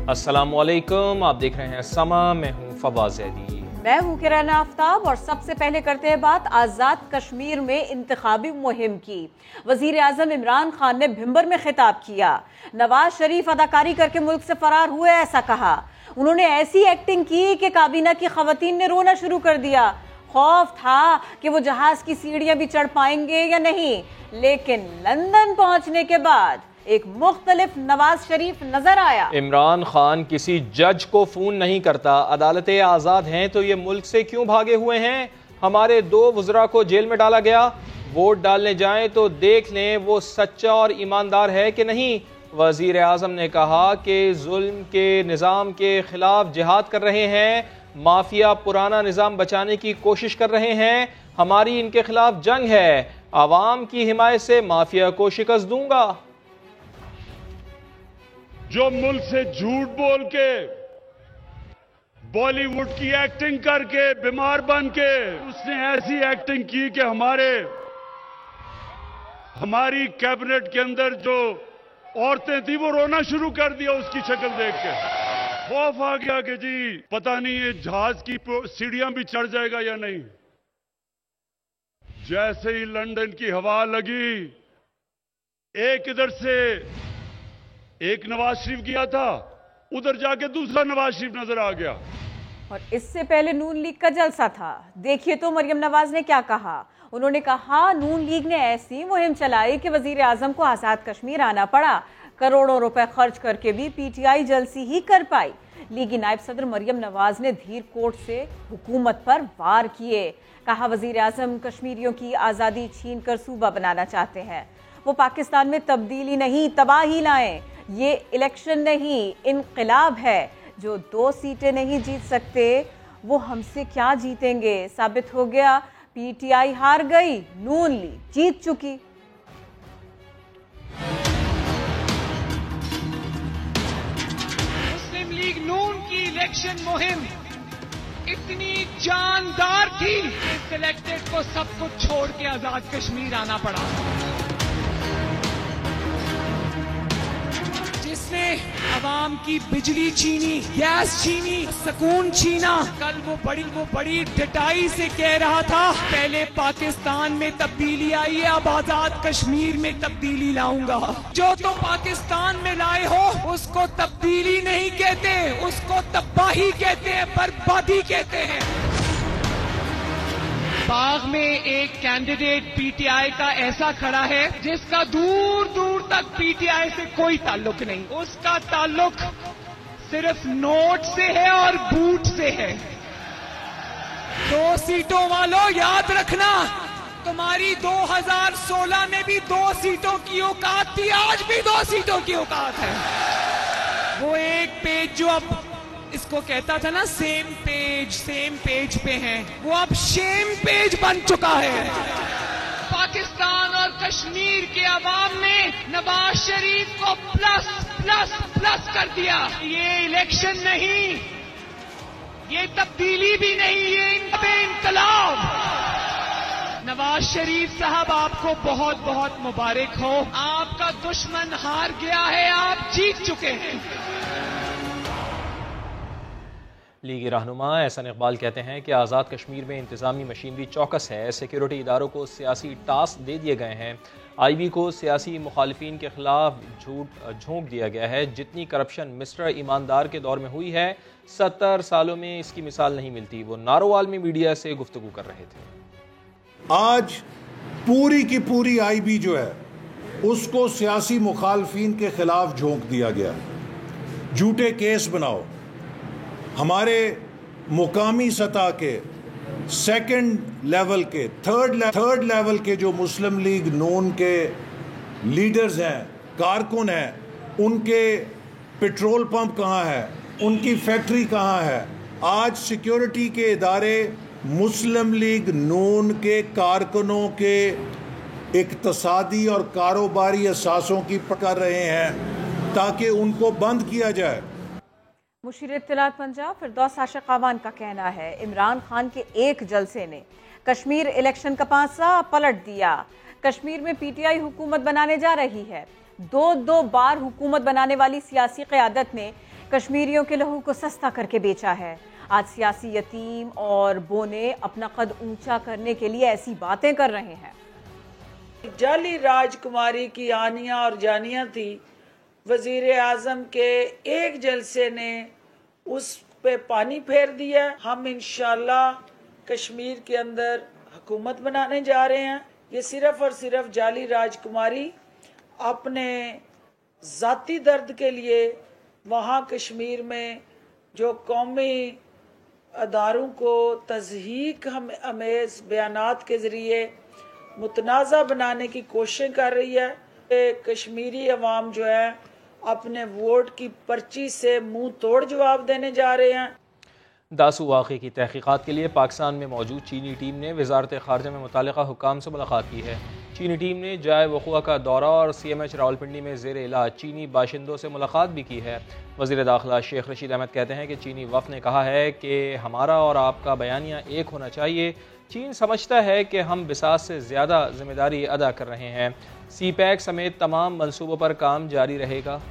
अस्सलामुअलैकुम, आप देख रहे हैं समा, मैं हूं फवाद ज़ैदी। मैं हूं किरण आफ्ताब और सबसे पहले करते हैं बात आज़ाद कश्मीर में इंतखाबी मुहिम की। वजीर आज़म इमरान खान ने भिंबर में खिताब किया। नवाज शरीफ अदाकारी करके मुल्क से फरार हुए, ऐसा कहा। उन्होंने ऐसी एक्टिंग की कि काबीना की खवातीन ने रोना शुरू कर दिया। खौफ था कि वो जहाज की सीढ़ियां भी चढ़ पाएंगे या नहीं, लेकिन लंदन पहुंचने के बाद एक मुख्तलिफ नवाज शरीफ नजर आया। इमरान खान किसी जज को फोन नहीं करता, अदालतें आज़ाद हैं तो ये मुल्क से क्यों भागे हुए हैं? हमारे 2 वज़रा को जेल में डाला गया, वोट डालने जाएं तो देख लें वो सच्चा और ईमानदार है कि नहीं। वजीर आज़म ने कहा कि जुल्म के निज़ाम के खिलाफ जिहाद कर रहे हैं, माफिया पुराना निज़ाम बचाने की कोशिश कर रहे हैं। हमारी इनके खिलाफ जंग है, आवाम की हिमायत से माफिया को शिकस्त दूंगा। जो मुल्क से झूठ बोल के, बॉलीवुड की एक्टिंग करके, बीमार बन के उसने ऐसी एक्टिंग की कि हमारी कैबिनेट के अंदर जो औरतें थी वो रोना शुरू कर दिया उसकी शक्ल देख के। खौफ आ गया कि जी पता नहीं ये जहाज की सीढ़ियां भी चढ़ जाएगा या नहीं। जैसे ही लंदन की हवा लगी, एक इधर से एक नवाज शरीफ किया था, उधर जाके दूसरा नवाज शरीफ नजर आ गया। और इससे पहले नून लीग का जलसा था। देखिए तो मरियम नवाज ने क्या कहा। उन्होंने कहा नून लीग ने ऐसी मुहिम चलाई कि वजीर आजम को आजाद कश्मीर आना पड़ा। करोड़ों रुपए खर्च करके भी पीटीआई जलसी ही कर पाई। लीगी नायब सदर मरियम नवाज ने धीर कोट से हुकूमत पर वार किए। कहा वजीर आजम कश्मीरियों की आजादी छीन कर सूबा बनाना चाहते हैं। वो पाकिस्तान में तब्दीली नहीं, तबाही लाएं। ये इलेक्शन नहीं, इनकलाब है। जो 2 सीटें नहीं जीत सकते वो हमसे क्या जीतेंगे। साबित हो गया, पीटीआई हार गई, नून लीग जीत चुकी। मुस्लिम लीग नून की इलेक्शन मुहिम इतनी जानदार थी कि सिलेक्टेड को सब कुछ छोड़ के आजाद कश्मीर आना पड़ा। जिसने आवाम की बिजली छीनी, गैस छीनी, सुकून छीना। कल वो बड़ी डटाई से कह रहा था पहले पाकिस्तान में तब्दीली आई है, अब आजाद कश्मीर में तब्दीली लाऊंगा। जो तुम पाकिस्तान में लाए हो उसको तब्दीली नहीं कहते, उसको तबाही कहते हैं, बर्बादी कहते हैं। बाग में एक कैंडिडेट पीटीआई का ऐसा खड़ा है जिसका दूर दूर तक पीटीआई से कोई ताल्लुक नहीं। उसका ताल्लुक सिर्फ नोट से है और बूट से है। 2 सीटों वालों याद रखना, तुम्हारी 2016 में भी 2 सीटों की औकात थी, आज भी 2 सीटों की औकात है। वो एक पेज जो अब इसको कहता था ना सेम पेज पे हैं, वो अब शेम पेज बन चुका है। पाकिस्तान और कश्मीर के अवाम ने नवाज शरीफ को प्लस प्लस प्लस कर दिया। ये इलेक्शन नहीं, ये तब्दीली भी नहीं, ये इनकलाब। नवाज शरीफ साहब आपको बहुत बहुत मुबारक हो। आपका दुश्मन हार गया है, आप जीत चुके हैं। लीगी रहनुमा एहसान इकबाल कहते हैं कि आज़ाद कश्मीर में इंतज़ामी मशीनरी चौकस है। सिक्योरिटी इदारों को सियासी टास्क दे दिए गए हैं। IB को सियासी मुखालिफिन के खिलाफ झोंक दिया गया है। जितनी करप्शन मिस्टर ईमानदार के दौर में हुई है, 70 सालों में इसकी मिसाल नहीं मिलती। वो नारोवाल में मीडिया से गुफ्तगू कर रहे थे। आज पूरी की पूरी IB जो है उसको सियासी मुखालिफिन के खिलाफ झोंक दिया गया। झूठे केस बनाओ। हमारे मुकामी सतह के, सेकंड लेवल के, थर्ड लेवल के जो मुस्लिम लीग नून के लीडर्स हैं, कारकुन हैं, उनके पेट्रोल पंप कहाँ है, उनकी फैक्ट्री कहाँ है। आज सिक्योरिटी के इदारे मुस्लिम लीग नून के कारकुनों के इक्तसादी और कारोबारी असासों की पकड़ रहे हैं ताकि उनको बंद किया जाए। मुशीर इत्तलात पंजाब फिरदौस आशिक खान का कहना है इमरान खान के एक जलसे ने कश्मीर इलेक्शन का पासा पलट दिया। कश्मीर में पीटीआई हुकूमत बनाने जा रही है। 2 बार हुकूमत बनाने वाली सियासी क़यादत ने कश्मीरियों के लहू को सस्ता करके बेचा है। आज सियासी यतीम और बोने अपना कद ऊंचा करने के लिए ऐसी बातें कर रहे हैं। जाली राजकुमारी की आनियां और जानियां थी। वजीर आजम के एक जलसे ने उस पे पानी फेर दिया। हम इंशाल्लाह कश्मीर के अंदर हुकूमत बनाने जा रहे हैं। ये सिर्फ और सिर्फ जाली राजकुमारी अपने ज़ाती दर्द के लिए वहाँ कश्मीर में जो कौमी अदारों को तज़हीक अमेज़ बयानात के ज़रिए मुतनाज़ा बनाने की कोशिश कर रही है। कश्मीरी अवाम जो है अपने वोट की पर्ची से मुंह तोड़ जवाब देने जा रहे हैं। दासू वाक़े की तहक़ीक़ात के लिए पाकिस्तान में मौजूद चीनी टीम ने वज़ारत ख़ारजा में मुतालिका हुक्काम से मुलाकात की है। चीनी टीम ने जाए वक़ुआ का दौरा और CMH रावलपिंडी में ज़ेर इलाज चीनी बाशिंदों से मुलाकात भी की है। वज़ीर दाखिला शेख रशीद अहमद कहते हैं कि चीनी वफ़द ने कहा है कि हमारा और आपका बयानिया एक होना चाहिए। चीन समझता है कि हम बिसात से ज़्यादा ज़िम्मेदारी अदा कर रहे हैं। CPEC समेत तमाम मनसूबों पर काम जारी रहेगा।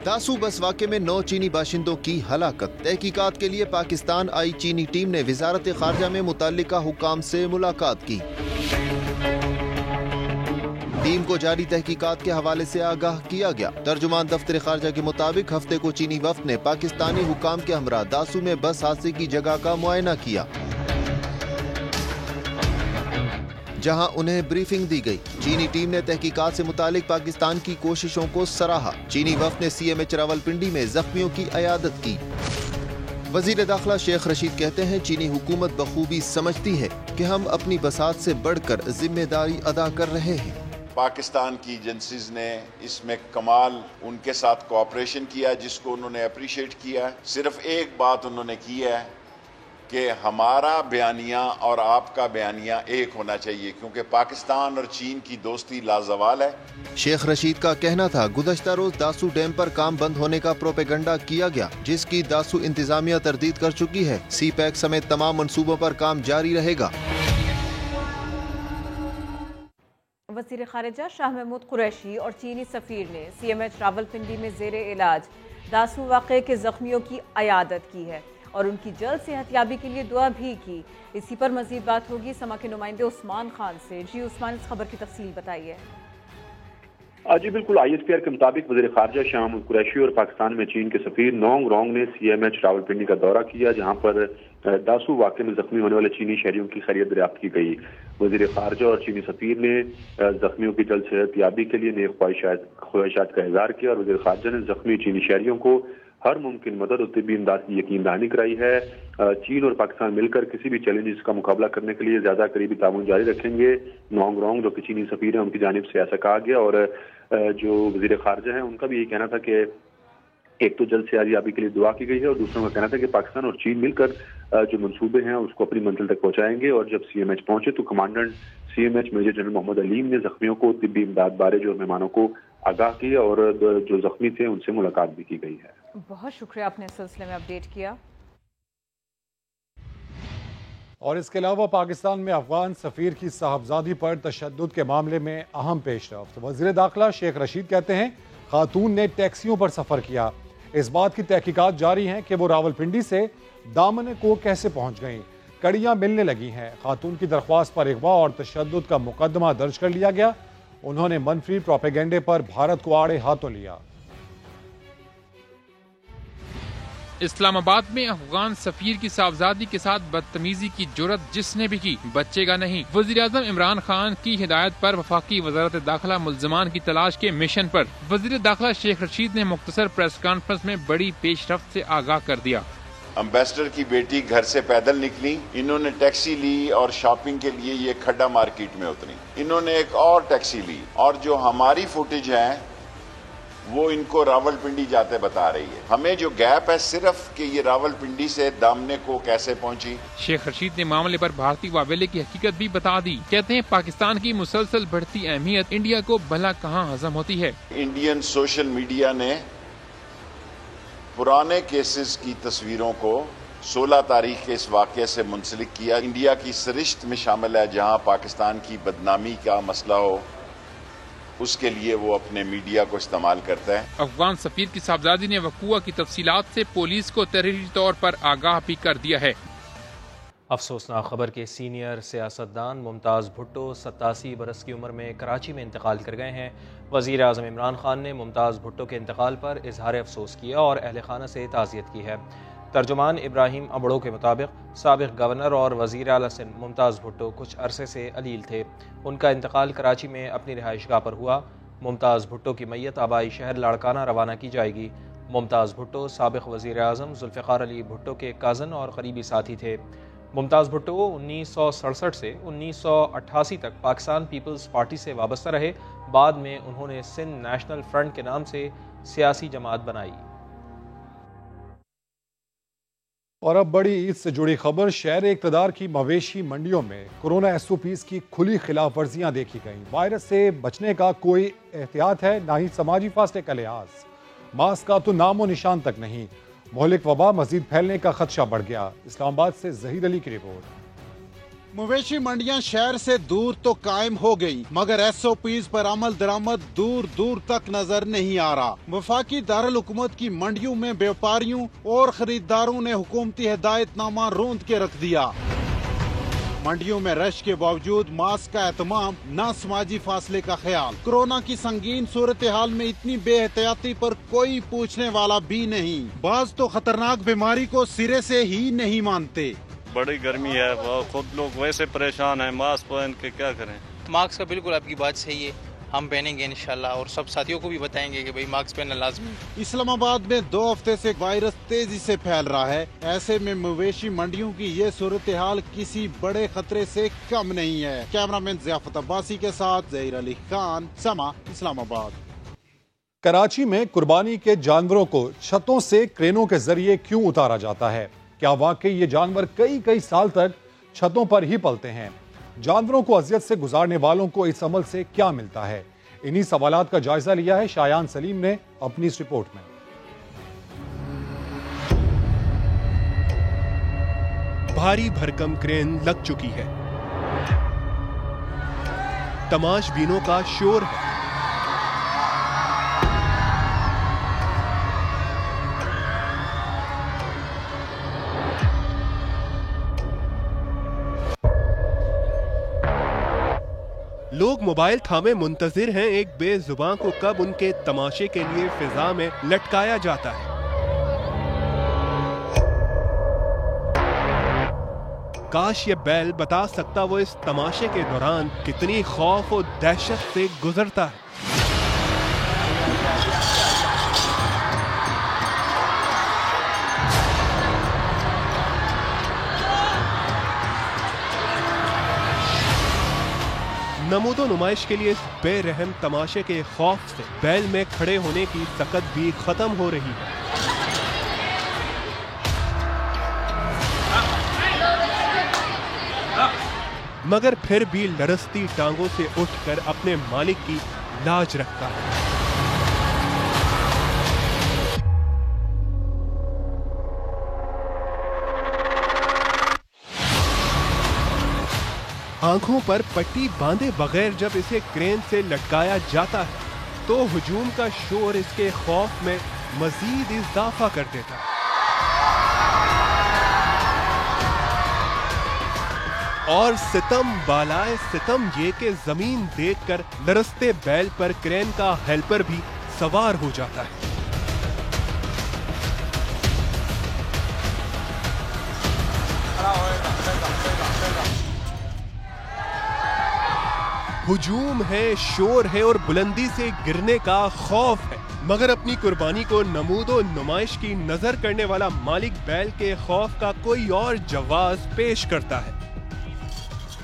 दासू बस वाक़े में 9 चीनी बाशिंदों की हलाकत। तहकीकात के लिए पाकिस्तान आई चीनी टीम ने वज़ारत ख़ारजा में मुतल्लिका हुक्काम से मुलाकात की। टीम को जारी तहकीकात के हवाले से आगाह किया गया। तर्जुमान दफ्तर ख़ारजा के मुताबिक हफ्ते को चीनी वफ़द ने पाकिस्तानी हुक्काम के हमरा दासू में बस हादसे की जगह का मुआयना किया, जहां उन्हें ब्रीफिंग दी गई। चीनी टीम ने तहकीकात से मुतालिक पाकिस्तान की कोशिशों को सराहा। चीनी वफ़द ने CMH रावलपिंडी में जख्मियों की अयादत की। वज़ीर दाखिला शेख रशीद कहते हैं चीनी हुकूमत बखूबी समझती है कि हम अपनी बसात से बढ़कर जिम्मेदारी अदा कर रहे हैं। पाकिस्तान की एजेंसीज ने इसमें कमाल उनके साथ कोऑपरेशन किया, जिसको उन्होंने अप्रिशिएट किया। सिर्फ एक बात उन्होंने की है कि हमारा बयानिया और आपका बयानिया एक होना चाहिए, क्योंकि पाकिस्तान और चीन की दोस्ती लाजवाल है। शेख रशीद का कहना था गुज़श्ता रोज दासू डैम पर काम बंद होने का प्रोपेगंडा किया गया, जिसकी दासू इंतजामिया तरदीद कर चुकी है। CPEC समेत तमाम मंसूबों पर काम जारी रहेगा। वज़ीर ख़ारिजा शाह महमूद कुरैशी और चीनी सफ़ीर ने CMH रावलपिंडी में ज़ेर इलाज दासू वाक़े के ज़ख्मियों की अयादत की है और उनकी जल्द सेहतयाबी के लिए दुआ भी की। इसी पर मज़ीद बात होगी समा के नुमाइंदे उस्मान खान से। जी उस्मान, इस खबर की तफसील बताइए। जी बिल्कुल, ISPR के मुताबिक वज़ीर ख़ारिजा शाह महमूद कुरैशी और पाकिस्तान में चीन के सफ़ीर नोंग रोंग ने CMH रावलपिंडी का दौरा किया, जहां पर दासू वाक़े में जख्मी होने वाले चीनी शहरियों की खैरियत दरियाफ्त की गई। वज़ीर ख़ारिजा और चीनी सफ़ीर ने जख्मियों की जल्द सेहतयाबी के लिए नेक ख्वाहिशात का इज़हार किया और वज़ीर ख़ारिजा ने जख्मी चीनी शहरियों को हर मुमकिन मदद और तिब्बी इमदाद की यकीन दहानी कराई है। चीन और पाकिस्तान मिलकर किसी भी चैलेंजेस का मुकाबला करने के लिए ज्यादा करीबी ताउन जारी रखेंगे। नोंग रोंग जो कि चीनी सफ़ीर है, उनकी जानिब से ऐसा कहा गया और जो वज़ीर ख़ारिजा है उनका भी यही कहना था कि एक तो जल्द सेहतयाबी के लिए दुआ की गई है और दूसरा का कहना था कि पाकिस्तान और चीन मिलकर जो मंसूबे हैं उसको अपनी मंजिल तक पहुंचाएंगे। और जब CMH पहुंचे तो commandant CMH major general Mohammad Aleem ने जख्मियों को तिब्बी इमदाद बारे जो मेहमानों को आगाह किया और जो जख्मी थे उनसे मुलाकात भी की गई है। बहुत शुक्रिया, आपने इस सिलसिले में अपडेट किया। और इसके अलावा पाकिस्तान में अफगान सफ़ीर की साहबजादी पर तशद्दुद के मामले में अहम पेशरफ्त। वज़ीर दाखिला शेख रशीद कहते हैं खातून ने टैक्सियों पर सफ़र किया। इस बात की तहकीकात जारी हैं कि वो रावलपिंडी से दामन को कैसे पहुंच गईं। कड़ियां मिलने लगी हैं। खातून की दरख्वास्त पर अगवा और तशद्दुद का मुकदमा दर्ज कर लिया गया। उन्होंने मनफी प्रोपेगेंडे पर भारत को आड़े हाथों लिया। इस्लामाबाद में अफगान सफीर की साहबजादी के साथ बदतमीजी की जुर्रत जिसने भी की बचेगा नहीं। वज़ीर-ए-आज़म इमरान खान की हिदायत पर वफाकी वज़ारत दाखिला मुल्ज़िमान की तलाश के मिशन पर वज़ीर दाखिला शेख रशीद ने मुख्तसर प्रेस कॉन्फ्रेंस में बड़ी पेशरफ्त से आगाह कर दिया। एम्बेसडर की बेटी घर से पैदल निकली, इन्होंने टैक्सी ली और शॉपिंग के लिए ये खड्डा मार्केट में उतरी। इन्होंने एक और टैक्सी ली और जो हमारी फुटेज है वो इनको रावलपिंडी जाते बता रही है। हमें जो गैप है सिर्फ कि ये रावलपिंडी से दामने को कैसे पहुंची। शेख रशीद ने मामले पर भारतीय वावेले की हकीकत भी बता दी। कहते हैं पाकिस्तान की मुसलसल बढ़ती अहमियत इंडिया को भला कहाँ हजम होती है। इंडियन सोशल मीडिया ने पुराने केसेस की तस्वीरों को 16 तारीख के इस वाक़े से मुंसलिक किया। इंडिया की सरिश्त में शामिल है जहां पाकिस्तान की बदनामी का मसला हो, उसके लिए वो अपने मीडिया को इस्तेमाल करता है। अफगान सफीर की साहबजादी ने वक़ूआ की तफसीलात से पुलिस को तहरीरी तौर पर आगाह भी कर दिया है। अफसोसनाक खबर के सीनियर सियासतदान मुमताज़ भुट्टो 87 बरस की उम्र में कराची में इंतकाल कर गए हैं। वज़ीर आज़म इमरान खान ने मुमताज़ भुट्टो के इंतकाल पर इजहार अफसोस किया और अहल खाना से ताज़ियत की है। तर्जुमान इब्राहिम अबड़ो के मुताबिक साबिक़ गवर्नर और वज़ीर आला सिंध मुमताज़ भुट्टो कुछ अरसे से अलील थे। उनका इंतकाल कराची में अपनी रिहाइशगाह पर हुआ। मुमताज़ भुट्टो की मैयत आबाई शहर लाड़काना रवाना की जाएगी। मुमताज़ भुट्टो साबिक़ वज़ीर आज़म जुल्फ़िकार अली भुट्टो के काज़न और करीबी साथी थे। मुमताज़ भुट्टो 1967 से 1988 तक पाकिस्तान पीपल्स पार्टी से वाबस्ता रहे। बाद में उन्होंने सिंध नेशनल फ्रंट के नाम से सियासी जमात बनाई। और अब बड़ी ईद से जुड़ी खबर, शहर इक़्तिदार की मवेशी मंडियों में कोरोना SOPs की खुली खिलाफ वर्जियाँ देखी गईं। वायरस से बचने का कोई एहतियात है, ना ही समाजी फासले का लिहाज। मास्क का तो नामो निशान तक नहीं। मोहलिक वबा मजीद फैलने का खदशा बढ़ गया। इस्लामाबाद से ज़हीर अली की रिपोर्ट। मवेशी मंडियां शहर से दूर तो कायम हो गई, मगर SOPs पर अमल दरामद दूर दूर तक नजर नहीं आ रहा। वफाकी दारुल हुकूमत की मंडियों में व्यापारियों और खरीदारों ने हुकूमती हिदायतनामा रोंद के रख दिया। मंडियों में रश के बावजूद मास्क का एहतमाम, न समाजी फासले का ख्याल। कोरोना की संगीन सूरत हाल में इतनी बेहतियाती पर कोई पूछने वाला भी नहीं। बाज तो खतरनाक बीमारी को सिरे से ही नहीं मानते। बड़ी गर्मी है, खुद लोग वैसे परेशान हैं, मास्क पहन के क्या करें। मास्क का बिल्कुल आपकी बात सही है, हम पहनेंगे इंशाल्लाह और सब साथियों को भी बताएंगे कि भाई मास्क पहनना लाजमी। इस्लामाबाद में 2 हफ्ते से वायरस तेजी से फैल रहा है। ऐसे में मवेशी मंडियों की ये सूरत हाल किसी बड़े खतरे से कम नहीं है। कैमरामैन ज़ियाफत अब्बासी के साथ ज़हीर अली खान, समा, इस्लामाबाद। कराची में कुर्बानी के जानवरों को छतों से क्रेनों के जरिए क्यों उतारा जाता है? क्या वाकई ये जानवर कई साल तक छतों पर ही पलते हैं? जानवरों को अजियत से गुजारने वालों को इस अमल से क्या मिलता है? इन्हीं सवालात का जायजा लिया है शायान सलीम ने अपनी इस रिपोर्ट में। भारी भरकम क्रेन लग चुकी है, तमाशबीनों का शोर है। लोग मोबाइल थामे मुंतजिर हैं एक बेजुबान को कब उनके तमाशे के लिए फिजा में लटकाया जाता है। काश ये बैल बता सकता वो इस तमाशे के दौरान कितनी खौफ और दहशत से गुजरता है। नमूदो नुमाइश के लिए इस बेरहम तमाशे के खौफ से बैल में खड़े होने की ताकत भी खत्म हो रही है। मगर फिर भी लरसती टांगों से उठकर अपने मालिक की लाज रखता है। आंखों पर पट्टी बांधे बगैर जब इसे क्रेन से लटकाया जाता है तो हुजूम का शोर इसके खौफ में मजीद इजाफा कर देता है। और सितम बालाए सितम ये कि जमीन देखकर लरसते बैल पर क्रेन का हेल्पर भी सवार हो जाता है। हुजूम है, शोर है और बुलंदी से गिरने का खौफ है, मगर अपनी कुर्बानी को नमूदो नुमाइश की नजर करने वाला मालिक बैल के खौफ का कोई और जवाब पेश करता है।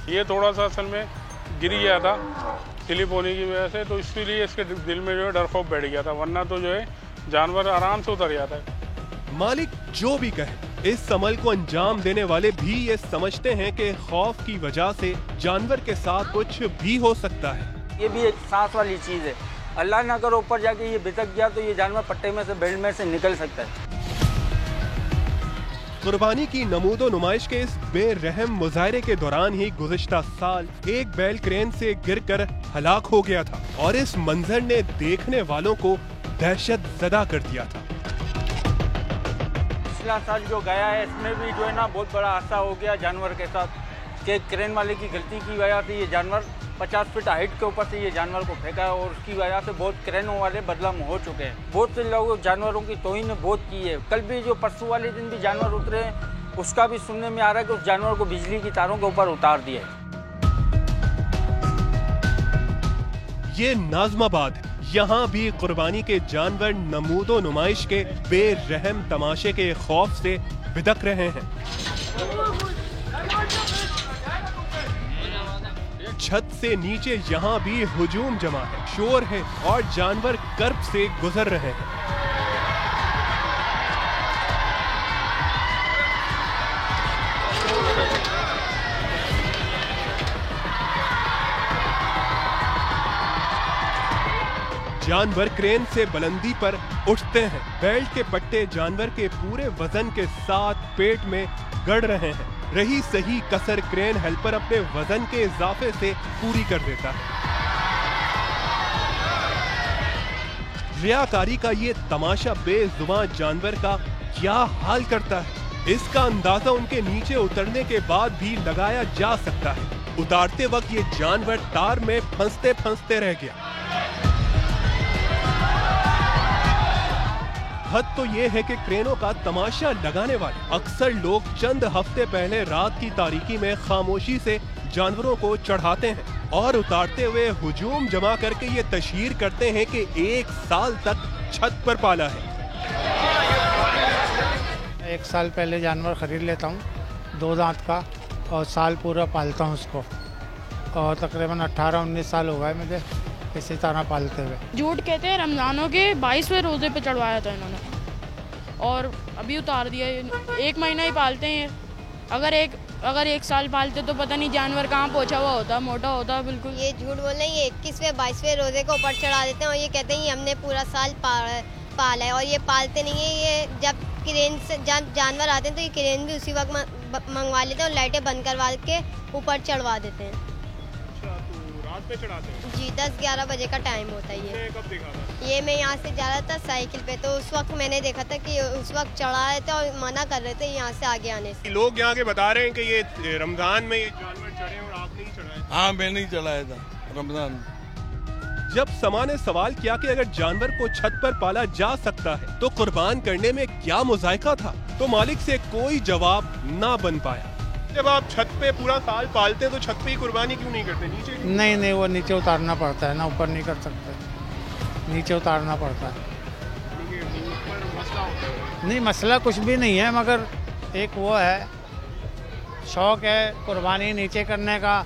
ये थोड़ा सा असल में गिरी गया था स्लिप होने की वजह से, तो इसलिए इसके दिल में जो है डर खौफ बैठ गया था, वरना तो जो है जानवर आराम से उतर जाता है। मालिक जो भी कहे, इस अमल को अंजाम देने वाले भी ये समझते हैं कि खौफ की वजह से जानवर के साथ कुछ भी हो सकता है। ये भी एक सांस वाली चीज है, अल्लाह ना करे ऊपर जाके ये बितक गया तो ये जानवर पट्टे में से बेल्ट में से निकल सकता है। कुर्बानी की नमूदो नुमाइश के इस बेरहम मुजाहरे के दौरान ही गुज़िश्ता साल एक बैल क्रेन से गिरकर हलाक हो गया था और इस मंजर ने देखने वालों को दहशत ज़दा कर दिया था। पिछला साल जो गया है इसमें भी जो है ना बहुत बड़ा हादसा हो गया जानवर के साथ कि क्रेन वाले की गलती की वजह से ये जानवर 50 फीट हाइट के ऊपर से ये जानवर को फेंका है और उसकी वजह से बहुत क्रेनों वाले बदनाम हो चुके हैं। बहुत से लोग जानवरों की तौहीन बहुत की है। कल भी जो परसों वाले दिन भी जानवर उतरे उसका भी सुनने में आ रहा है कि उस जानवर को बिजली की तारों के ऊपर उतार दिया है। ये नाज़माबाद है। यहाँ भी कुर्बानी के जानवर नमूदो नुमाइश के बेरहम तमाशे के खौफ से बिदक रहे हैं। छत से नीचे यहाँ भी हुजूम जमा है, शोर है और जानवर कर्ब से गुजर रहे हैं। जानवर क्रेन से बुलंदी पर उठते हैं। बेल्ट के पट्टे जानवर के पूरे वजन के साथ पेट में गड़ रहे हैं। रही सही कसर क्रेन हेल्पर अपने वजन के इजाफे से पूरी कर देता है। रियाकारी का ये तमाशा बेजुबान जानवर का क्या हाल करता है, इसका अंदाजा उनके नीचे उतरने के बाद भी लगाया जा सकता है। उतारते वक्त ये जानवर तार में फंसते फंसते रह गया। हद तो ये है कि क्रेनों का तमाशा लगाने वाले अक्सर लोग चंद हफ्ते पहले रात की तारीकी में खामोशी से जानवरों को चढ़ाते हैं और उतारते हुए हुजूम जमा करके ये तशहीर करते हैं कि 1 साल तक छत पर पाला है। 1 साल पहले जानवर खरीद लेता हूँ 2 दांत का और साल पूरा पालता हूँ उसको और तकरीबन 18-19 साल हो गए मुझे इसी तरह पालते हुए। झूठ कहते हैं रमजानों के 22वें रोजे पे चढ़वाया था इन्होंने और अभी उतार दिया। 1 महीना ही पालते हैं। अगर 1 साल पालते तो पता नहीं जानवर कहाँ पहुँचा हुआ होता, मोटा होता बिल्कुल। ये झूठ बोल रहे हैं। ये 21वें 22वें रोजे को ऊपर चढ़ा देते हैं और ये कहते हैं हमने पूरा साल पाला है और ये पालते नहीं है। ये जब क्रेन से जानवर आते हैं तो ये क्रेन भी उसी वक्त मंगवा लेते हैं और लाइटें बंद करवा के ऊपर चढ़वा देते हैं। पे चढ़ाते हैं? जी 10-11 बजे का टाइम होता है। ये कब देखा था? ये मैं यहाँ से जा रहा था साइकिल पे तो उस वक्त मैंने देखा था कि उस वक्त चढ़ा रहे थे और मना कर रहे थे यहाँ से आगे आने से। लोग यहाँ के बता रहे हैं कि ये रमजान में ये जानवर चढ़े और आपने ही चढ़ाए। हाँ मैंने ही चढ़ाया था रमजान में। जब समा ने सवाल किया कि अगर जानवर को छत पर पाला जा सकता है तो कुर्बान करने में क्या मुजायका था, तो मालिक से कोई जवाब ना बन पाया। जब आप छत पे पूरा साल पालते हैं तो छत पे ही कुर्बानी क्यों नहीं करते, नीचे? नहीं वो नीचे उतारना पड़ता है ना, ऊपर नहीं कर सकते, नीचे उतारना पड़ता है। नहीं मसला कुछ भी नहीं है, मगर एक वो है शौक है कुर्बानी नीचे करने का।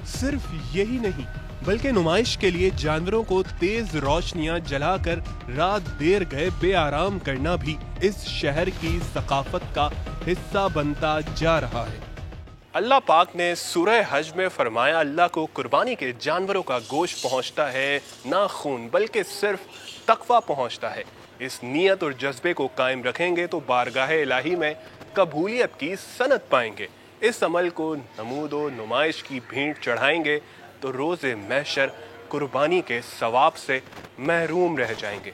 सिर्फ यही नहीं बल्कि नुमाइश के लिए जानवरों को तेज रोशनियां जलाकर रात देर गए बेआराम करना भी इस शहर की सकाफत का हिस्सा बनता जा रहा है। अल्लाह पाक ने सूरह हज में फरमाया, अल्लाह को कुर्बानी के जानवरों का गोश्त पहुंचता है ना खून बल्कि सिर्फ तकवा पहुंचता है। इस नियत और जज्बे को कायम रखेंगे तो बारगाह इलाही में कबूलियत की सनत पाएंगे। इस अमल को नमूदो नुमाइश की भेंट चढ़ाएंगे तो रोज़े महशर कुर्बानी के सवाब से महरूम रह जाएंगे।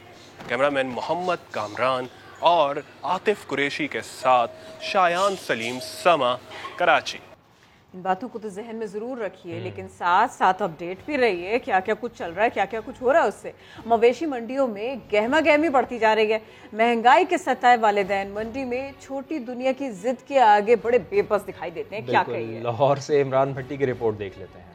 कैमरामैन मोहम्मद कामरान और आतिफ कुरैशी के साथ शायान सलीम, समा, कराची। इन बातों को तो जहन में ज़रूर रखिए, लेकिन साथ साथ अपडेट भी रहिए क्या क्या कुछ चल रहा है, क्या क्या कुछ हो रहा है उससे। मवेशी मंडियों में गहमा गहमी बढ़ती जा रही है। महंगाई के सताए वालिदैन मंडी में छोटी दुनिया की जिद के आगे बड़े बेबस दिखाई देते हैं। क्या कहिए। लाहौर से इमरान भट्टी की रिपोर्ट देख लेते हैं।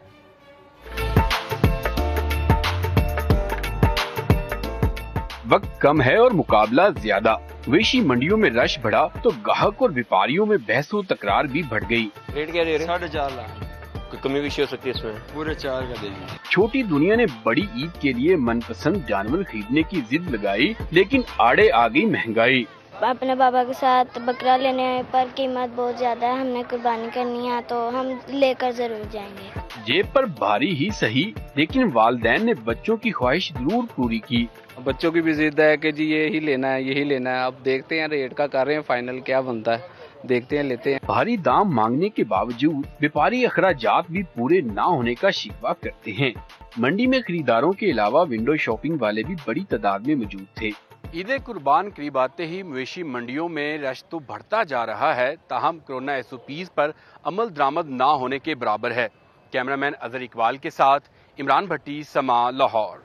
वक्त कम है और मुकाबला ज्यादा। मवेशी मंडियों में रश बढ़ा तो ग्राहक और व्यापारियों में बहस और तकरार भी बढ़ गई। रेट क्या दे रहे हैं? 4.5 लाख। कोई कमी विषय हो सकती है इसमें? पूरे 4 का दे दीजिए। छोटी दुनिया ने बड़ी ईद के लिए मनपसंद जानवर खरीदने की जिद लगाई, लेकिन आड़े आ गई महंगाई। अपने बाबा के साथ बकरा लेने पर कीमत बहुत ज्यादा है, हमने कुर्बानी करनी है तो हम लेकर जरूर जाएंगे। जेब पर भारी ही सही, लेकिन वालिदैन ने बच्चों की ख्वाहिश जरूर पूरी की। बच्चों की भी जिद है कि जी ये ही लेना है, यही लेना है। अब देखते हैं, रेट का कर रहे हैं फाइनल, क्या बनता है। देखते हैं, लेते हैं। भारी दाम मांगने के बावजूद व्यापारी अखराजात भी पूरे ना होने का शिकवा करते हैं। मंडी में खरीदारों के अलावा विंडो शॉपिंग वाले भी बड़ी तादाद में मौजूद थे। ईद कुर्बान करीब आते ही मवेशी मंडियों में रश तो बढ़ता जा रहा है, ताहम कोरोना SOPs पर अमल दरामद ना होने के बराबर है। कैमरामैन अजहर इकबाल के साथ इमरान भट्टी, समा, लाहौर।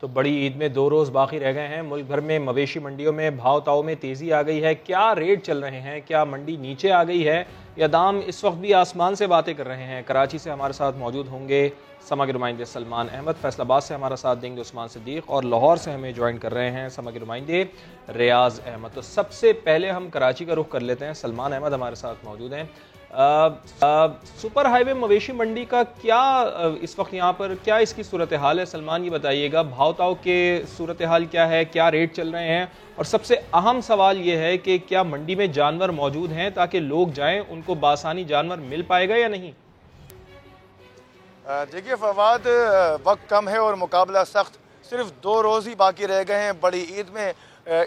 तो बड़ी ईद में 2 रोज़ बाकी रह गए हैं। मुल्क भर में मवेशी मंडियों में भाव ताव में तेज़ी आ गई है। क्या रेट चल रहे हैं? क्या मंडी नीचे आ गई है या दाम इस वक्त भी आसमान से बातें कर रहे हैं? कराची से हमारे साथ मौजूद होंगे समा के नुमाइंदे सलमान अहमद, फैसलाबाद से हमारा साथ देंगे उस्मान सिद्दीक और लाहौर से हमें ज्वाइन कर रहे हैं समा के नुमाइंदे रियाज अहमद। तो सबसे पहले हम कराची का रुख कर लेते हैं। सलमान अहमद हमारे साथ मौजूद हैं। सुपर हाईवे मवेशी मंडी का क्या इस वक्त यहाँ पर क्या इसकी सूरत हाल है? सलमान ये बताइएगा, भाव ताव के सूरत हाल क्या है, क्या रेट चल रहे हैं, और सबसे अहम सवाल ये है कि क्या मंडी में जानवर मौजूद हैं ताकि लोग जाएं, उनको बासानी जानवर मिल पाएगा या नहीं? देखिए फवाद, वक्त कम है और मुकाबला सख्त। सिर्फ 2 रोज़ ही बाकी रह गए हैं बड़ी ईद में।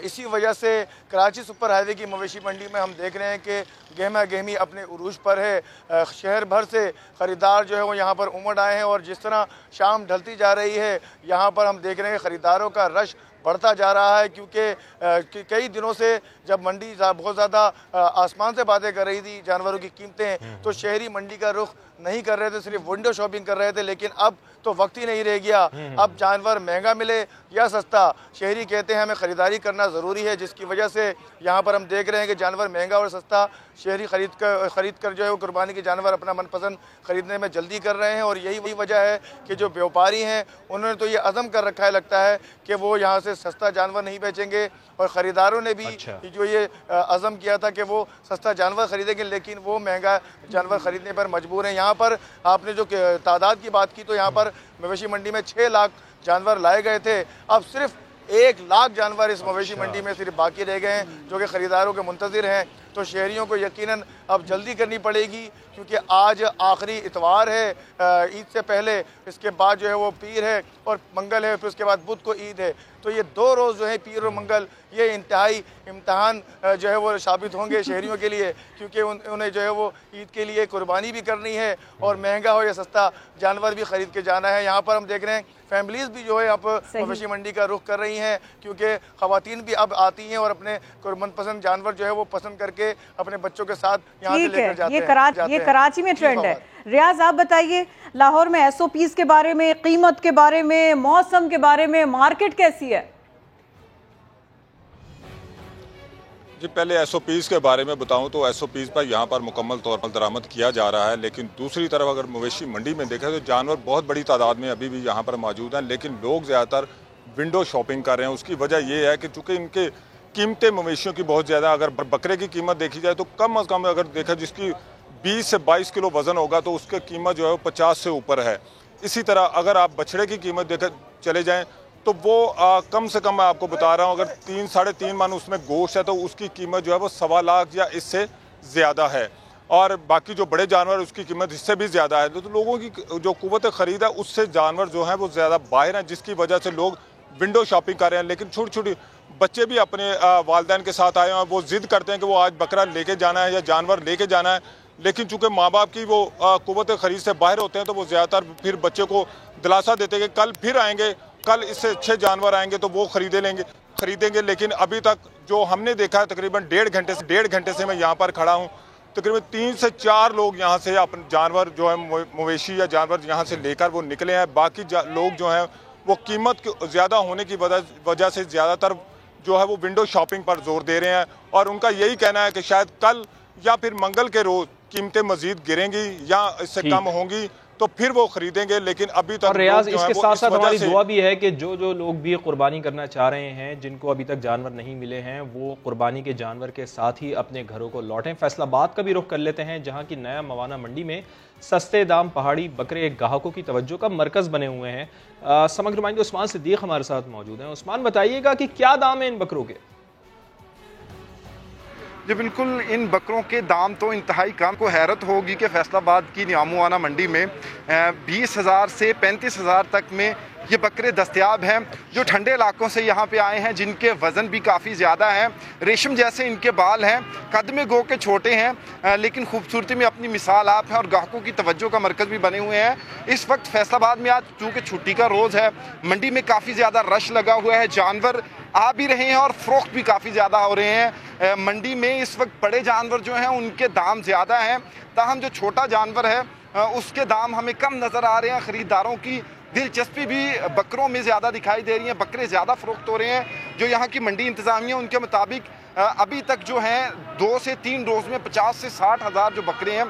इसी वजह से कराची सुपर हाईवे की मवेशी मंडी में हम देख रहे हैं कि गहमा गहमी अपने उरूज पर है। शहर भर से ख़रीदार जो है वो यहाँ पर उमड़ आए हैं और जिस तरह शाम ढलती जा रही है यहाँ पर हम देख रहे हैं ख़रीदारों का रश बढ़ता जा रहा है, क्योंकि कई दिनों से जब मंडी बहुत ज़्यादा आसमान से बातें कर रही थी जानवरों की कीमतें, तो शहरी मंडी का रुख नहीं कर रहे थे, सिर्फ विंडो शॉपिंग कर रहे थे। लेकिन अब तो वक्त ही नहीं रह गया। अब जानवर महंगा मिले या सस्ता, शहरी कहते हैं हमें ख़रीदारी करना ज़रूरी है, जिसकी वजह से यहाँ पर हम देख रहे हैं कि जानवर महंगा और सस्ता शहरी खरीद कर जो है वो कुर्बानी के जानवर अपना मनपसंद ख़रीदने में जल्दी कर रहे हैं। और यही वजह है कि जो व्यापारी हैं उन्होंने तो ये अज़म कर रखा है, लगता है कि वो यहाँ से सस्ता जानवर नहीं बेचेंगे, और ख़रीदारों ने भी जो ये अज़म किया था कि वो सस्ता जानवर ख़रीदेंगे, लेकिन वो महंगा जानवर ख़रीदने पर मजबूर हैं। यहाँ पर आपने जो तादाद की बात की, तो यहाँ पर मवेशी मंडी में 6 लाख जानवर लाए गए थे। अब सिर्फ 1 लाख जानवर इस मवेशी मंडी में सिर्फ बाकी रह गए हैं जो कि ख़रीदारों के मुंतज़िर हैं। तो शहरियों को यकीनन अब जल्दी करनी पड़ेगी, क्योंकि आज आखिरी इतवार है ईद से पहले, इसके बाद जो है वो पीर है और मंगल है, फिर उसके बाद बुध को ईद है। तो ये 2 रोज़ जो है पीर और मंगल, ये इंतहाई इम्तहान जो है वो साबित होंगे शहरियों के लिए, क्योंकि उन्हें जो है वो ईद के लिए कुर्बानी भी करनी है और महंगा हो या सस्ता जानवर भी ख़रीद के जाना है। यहाँ पर हम देख रहे हैं फैमिलीज़ भी जो है आप मवेशी मंडी का रुख कर रही हैं, क्योंकि ख़वातीन भी अब आती हैं और अपने मनपसंद जानवर जो है वो पसंद करके अपने बच्चों के साथ यहाँ से लेकर जाते हैं। ये कराची में ट्रेंड है। रियाज, आप बताइए लाहौर में SOPs के बारे में, कीमत के बारे में, मौसम के बारे में, मार्केट कैसी है? जी, पहले SOPs के बारे में बताऊं तो SOPs पर यहाँ पर मुकम्मल तौर पर दरामद किया जा रहा है, लेकिन दूसरी तरफ अगर मवेशी मंडी में देखें तो जानवर बहुत बड़ी तादाद में अभी भी यहाँ पर मौजूद हैं, लेकिन लोग ज़्यादातर विंडो शॉपिंग कर रहे हैं। उसकी वजह ये है कि चूँकि इनके कीमतें मवेशियों की बहुत ज़्यादा, अगर बकरे की कीमत देखी जाए तो कम अज़ कम अगर देखा जिसकी 20 से 22 किलो वज़न होगा तो उसकी कीमत जो है वो 50 से ऊपर है। इसी तरह अगर आप बछड़े की कीमत देकर चले जाएँ तो वो कम से कम मैं आपको बता रहा हूँ, अगर 3 साढ़े 3 मन उसमें गोश्त है तो उसकी कीमत जो है वो 1.25 लाख या इससे ज़्यादा है, और बाकी जो बड़े जानवर उसकी कीमत इससे भी ज़्यादा है। तो लोगों की जो कुव्वत ख़रीद है उससे जानवर जो है वो ज़्यादा बाहर हैं, जिसकी वजह से लोग विंडो शॉपिंग कर रहे हैं। लेकिन छोटी छोटी बच्चे भी अपने वालिदैन के साथ आए हैं, वो ज़िद करते हैं कि वो आज बकरा लेके जाना है या जानवर लेके जाना है, लेकिन चूँकि माँ बाप की वो कुव्वत ख़रीद से बाहर होते हैं तो वो ज़्यादातर फिर बच्चे को दिलासा देते हैं कि कल फिर आएंगे, कल इससे अच्छे जानवर आएंगे तो वो खरीदेंगे। लेकिन अभी तक जो हमने देखा है तकरीबन 1.5 घंटे से मैं यहाँ पर खड़ा हूँ, तकरीबन 3 से 4 लोग यहाँ से अपने जानवर जो है मवेशी या जानवर यहाँ से लेकर वो निकले हैं। बाकी लोग जो हैं वो कीमत ज़्यादा होने की वजह से ज़्यादातर जो है वो विंडो शॉपिंग पर जोर दे रहे हैं, और उनका यही कहना है कि शायद कल या फिर मंगल के रोज़ कीमतें मज़ीद गिरेंगी या इससे कम होंगी तो फिर वो खरीदेंगे। लेकिन अभी तक रियाज, इसके साथ साथ हमारी दुआ भी है कि जो लोग भी कुर्बानी करना चाह रहे हैं, जिनको अभी तक जानवर नहीं मिले हैं, वो कुर्बानी के जानवर के साथ ही अपने घरों को लौटें। फैसलाबाद का भी रुख कर लेते हैं, जहां की नया मवाना मंडी में सस्ते दाम पहाड़ी बकरे ग्राहकों की तवज्जो का मरकज बने हुए हैं। समग्र नुमाइंदे उस्मान सिद्दीक हमारे साथ मौजूद हैं। उस्मान, बताइएगा कि क्या दाम है इन बकरों के? जी बिल्कुल, इन बकरों के दाम तो इंतहाई कम। को हैरत होगी कि फैसलाबाद की न्यामुआना मंडी में 20,000 से 35,000 तक में ये बकरे दस्तयाब हैं जो ठंडे इलाकों से यहाँ पे आए हैं, जिनके वज़न भी काफ़ी ज़्यादा है, रेशम जैसे इनके बाल हैं, कद में गो के छोटे हैं लेकिन खूबसूरती में अपनी मिसाल आप हैं और ग्राहकों की तवज्जो का मरकज़ भी बने हुए हैं। इस वक्त फैसलाबाद में आज चूँकि छुट्टी का रोज़ है, मंडी में काफ़ी ज़्यादा रश लगा हुआ है, जानवर आ भी रहे हैं और फ़रोख्त भी काफ़ी ज़्यादा हो रहे हैं। मंडी में इस वक्त बड़े जानवर जो हैं उनके दाम ज़्यादा हैं, ताहम जो छोटा जानवर है उसके दाम हमें कम नज़र आ रहे हैं। ख़रीदारों की दिलचस्पी भी बकरों में ज़्यादा दिखाई दे रही है, बकरे ज़्यादा फ़रोख्त हो रहे हैं। जो यहाँ की मंडी इंतज़ामिया उनके मुताबिक अभी तक जो हैं 2 से 3 रोज़ में 50 से 60 हज़ार जो बकरे हैं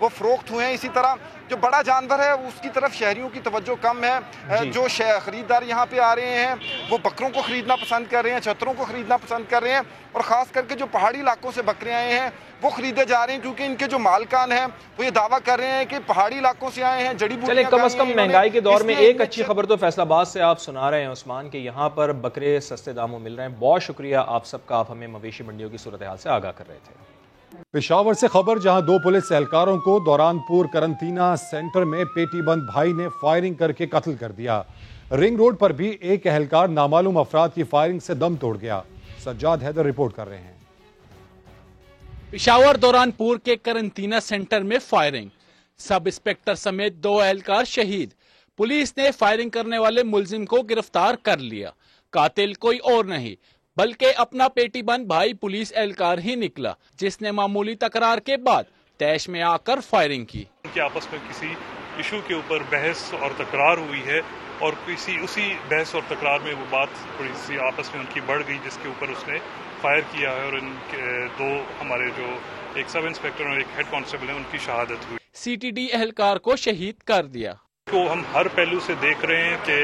वो फ़रोख्त हुए हैं। इसी तरह जो बड़ा जानवर है उसकी तरफ शहरियों की तवज्जो कम है। जो ख़रीदार यहाँ पे आ रहे हैं वो बकरों को ख़रीदना पसंद कर रहे हैं, चतरों को ख़रीदना पसंद कर रहे हैं और ख़ास करके जो पहाड़ी इलाकों से बकरे आए हैं वो ख़रीदे जा रहे हैं, क्योंकि इनके जो मालकान हैं वो ये दावा कर रहे हैं कि पहाड़ी इलाकों से आए हैं, जड़ी बूटियां। कम से कम महंगाई के दौर में एक अच्छी खबर तो फैसलाबाद से आप सुना रहे हैं उस्मान, कि यहाँ पर बकरे सस्ते दामों मिल रहे हैं। बहुत शुक्रिया आप सबका, आप हमें मवेशी मंडियों की सूरत हाल से आगाह कर रहे थे। पेशावर से खबर, जहां 2 पुलिस एहलकारों को दौरानपुर करंटीना सेंटर में पेटीबंद भाई ने फायरिंग करके कत्ल कर दिया। रिंग रोड पर भी एक एहलकार नामालूम अफराद की फायरिंग से दम तोड़ गया। सज्जाद हैदर रिपोर्ट कर रहे हैं। पेशावर दौरानपुर के करंटीना सेंटर में फायरिंग, सब इंस्पेक्टर समेत 2 एहलकार शहीद। पुलिस ने फायरिंग करने वाले मुलजिम को गिरफ्तार कर लिया। कातिल कोई और नहीं बल्कि अपना पेटीबंद भाई पुलिस एहलकार ही निकला, जिसने मामूली तकरार के बाद तैश में आकर फायरिंग की। उनके आपस में किसी इशू के ऊपर बहस और तकरार हुई है और उसी बहस और तकरार में वो बात थोड़ी सी आपस में उनकी बढ़ गई, जिसके ऊपर उसने फायर किया है और इनके 2 हमारे जो एक सब इंस्पेक्टर और एक हेड कांस्टेबल है उनकी शहादत हुई। सीटीडी एहलकार को शहीद कर दिया। तो हम हर पहलू से देख रहे हैं कि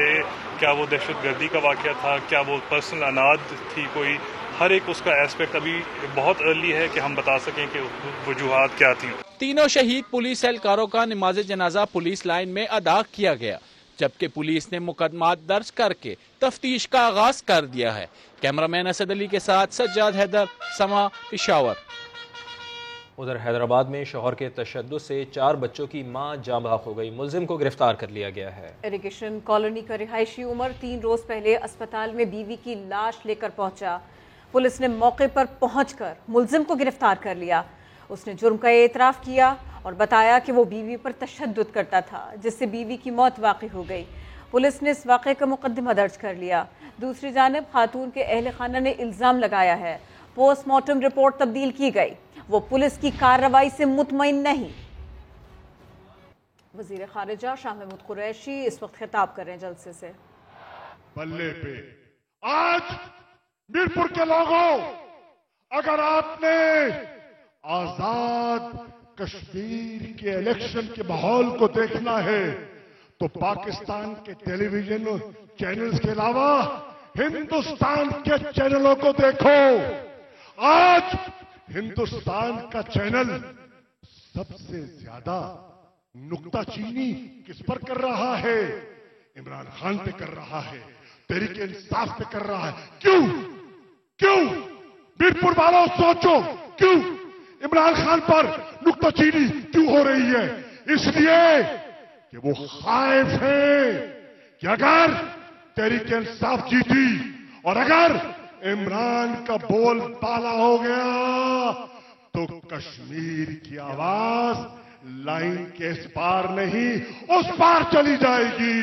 क्या वो दहशतगर्दी का वाकया था, क्या वो पर्सनल अनाद थी, कोई हर एक उसका एस्पेक्ट अभी बहुत अर्ली है कि हम बता सकें कि वजूहात क्या थी। तीनों शहीद पुलिस एहलकारों का नमाज जनाजा पुलिस लाइन में अदा किया गया, जबकि पुलिस ने मुकदमा दर्ज करके तफ्तीश का आगाज कर दिया है। कैमरामैन असद अली के साथ सज्जाद हैदर, समा, पेशावर। उधर हैदराबाद में शौहर के तशद्दुद से 4 बच्चों की मां जाँ बहक हो गई, मुलजिम को गिरफ्तार कर लिया गया है। इरिगेशन कॉलोनी का रिहायशी उमर 3 रोज पहले अस्पताल में बीवी की लाश लेकर पहुंचा। पुलिस ने मौके पर पहुंचकर मुलजिम को गिरफ्तार कर लिया। उसने जुर्म का एतराफ़ किया और बताया कि वो बीवी पर तशद्दुद करता था, जिससे बीवी की मौत वाक़ई हो गई। पुलिस ने इस वाक़े का मुकदमा दर्ज कर लिया। दूसरी जानिब खातून के अहल खाना ने इल्ज़ाम लगाया है पोस्टमार्टम रिपोर्ट तब्दील की गई, वो पुलिस की कार्रवाई से मुतमईन नहीं। वज़ीर खारिजा शाह महमूद कुरैशी इस वक्त खिताब कर रहे हैं जलसे से। बल्ले पे आज मीरपुर के लोगों, अगर आपने आजाद कश्मीर के इलेक्शन के माहौल को देखना है तो पाकिस्तान के टेलीविजन चैनल्स के अलावा हिंदुस्तान के चैनलों को देखो। आज हिंदुस्तान का चैनल सबसे ज्यादा नुक्ताचीनी किस पर कर रहा है? इमरान खान पे कर रहा है, तहरीक इंसाफ पे कर रहा है। क्यों मीरपुर वालों सोचो, क्यों इमरान खान पर नुक्ताचीनी क्यों हो रही है? इसलिए कि वो खाइफ है कि अगर तहरीक इंसाफ जीती और अगर इमरान का बोल बाला हो गया तो कश्मीर की आवाज लाइन के इस पार नहीं उस पार चली जाएगी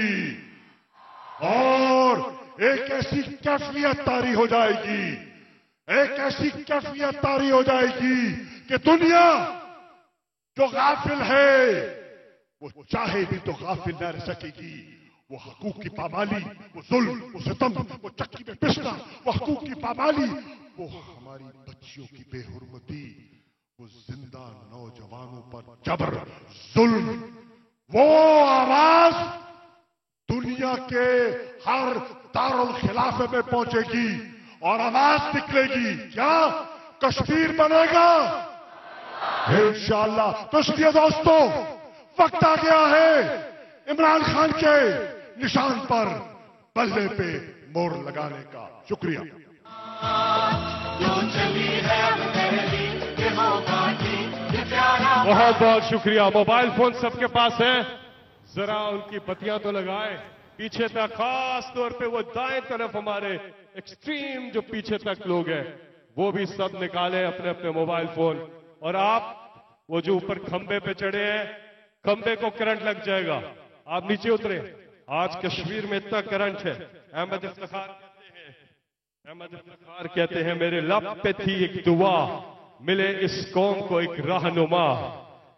और एक ऐसी कैफियत तारी हो जाएगी, एक ऐसी कैफियत तारी हो जाएगी कि दुनिया जो गाफिल है वो चाहे भी तो गाफिल न रह सकेगी। वो हकूक की पामाली, वो जुल्म, वो सितम, वो चक्की में पिसना, वो हकूक की पामाली, वो हमारी बच्चियों की बेहुरमती, वो जिंदा नौजवानों पर जबर जुल्म, वो आवाज दुनिया के हर दारुल खिलाफे में पहुंचेगी और आवाज निकलेगी। क्या कश्मीर बनेगा? इंशाअल्लाह। तो इसलिए दोस्तों वक्त आ गया है इमरान खान के निशान पर बल्ले पे मोर लगाने का। शुक्रिया। बहुत बहुत शुक्रिया। मोबाइल फोन सबके पास है, जरा उनकी बत्तियां तो लगाए। पीछे तक, खास तौर पे वो दाएं तरफ हमारे एक्सट्रीम जो पीछे तक लोग हैं वो भी सब निकाले अपने अपने मोबाइल फोन। और आप वो जो ऊपर खंबे पे चढ़े हैं, खंबे को करंट लग जाएगा, आप नीचे उतरे। आज कश्मीर में इतना करंट है। अहमद इफ्तिखार कहते हैं मेरे लब पे थी एक दुआ, मिले इस कौम को एक रहनुमा,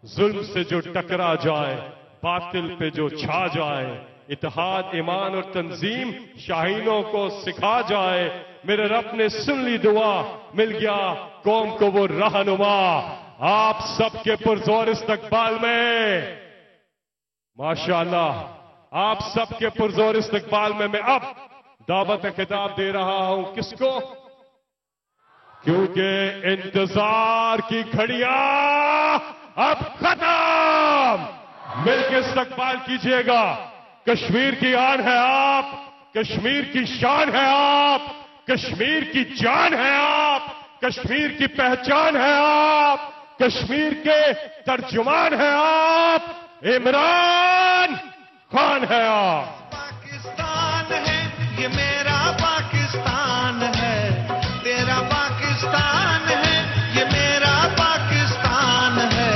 जुल्म से जो टकरा जाए, बातिल पे जो छा जाए, इत्तेहाद ईमान और तंजीम शाहीनों को सिखा जाए, मेरे रब ने सुन ली दुआ, मिल गया कौम को वो रहनुमा। आप सबके पुरजोर इस्तकबाल में माशाअल्लाह, आप सबके पुरजोर इस्तकबाल में मैं अब दावत खिताब दे रहा हूं। किसको? क्योंकि इंतजार की घड़ियां अब खत्म। मिलकर इस्तकबाल कीजिएगा। कश्मीर की आन है आप, कश्मीर की शान है आप, कश्मीर की जान है आप, कश्मीर की पहचान है आप, कश्मीर के तर्जुमान है आप, इमरान खान है आप। पाकिस्तान है ये मेरा पाकिस्तान है, तेरा पाकिस्तान है ये मेरा पाकिस्तान है,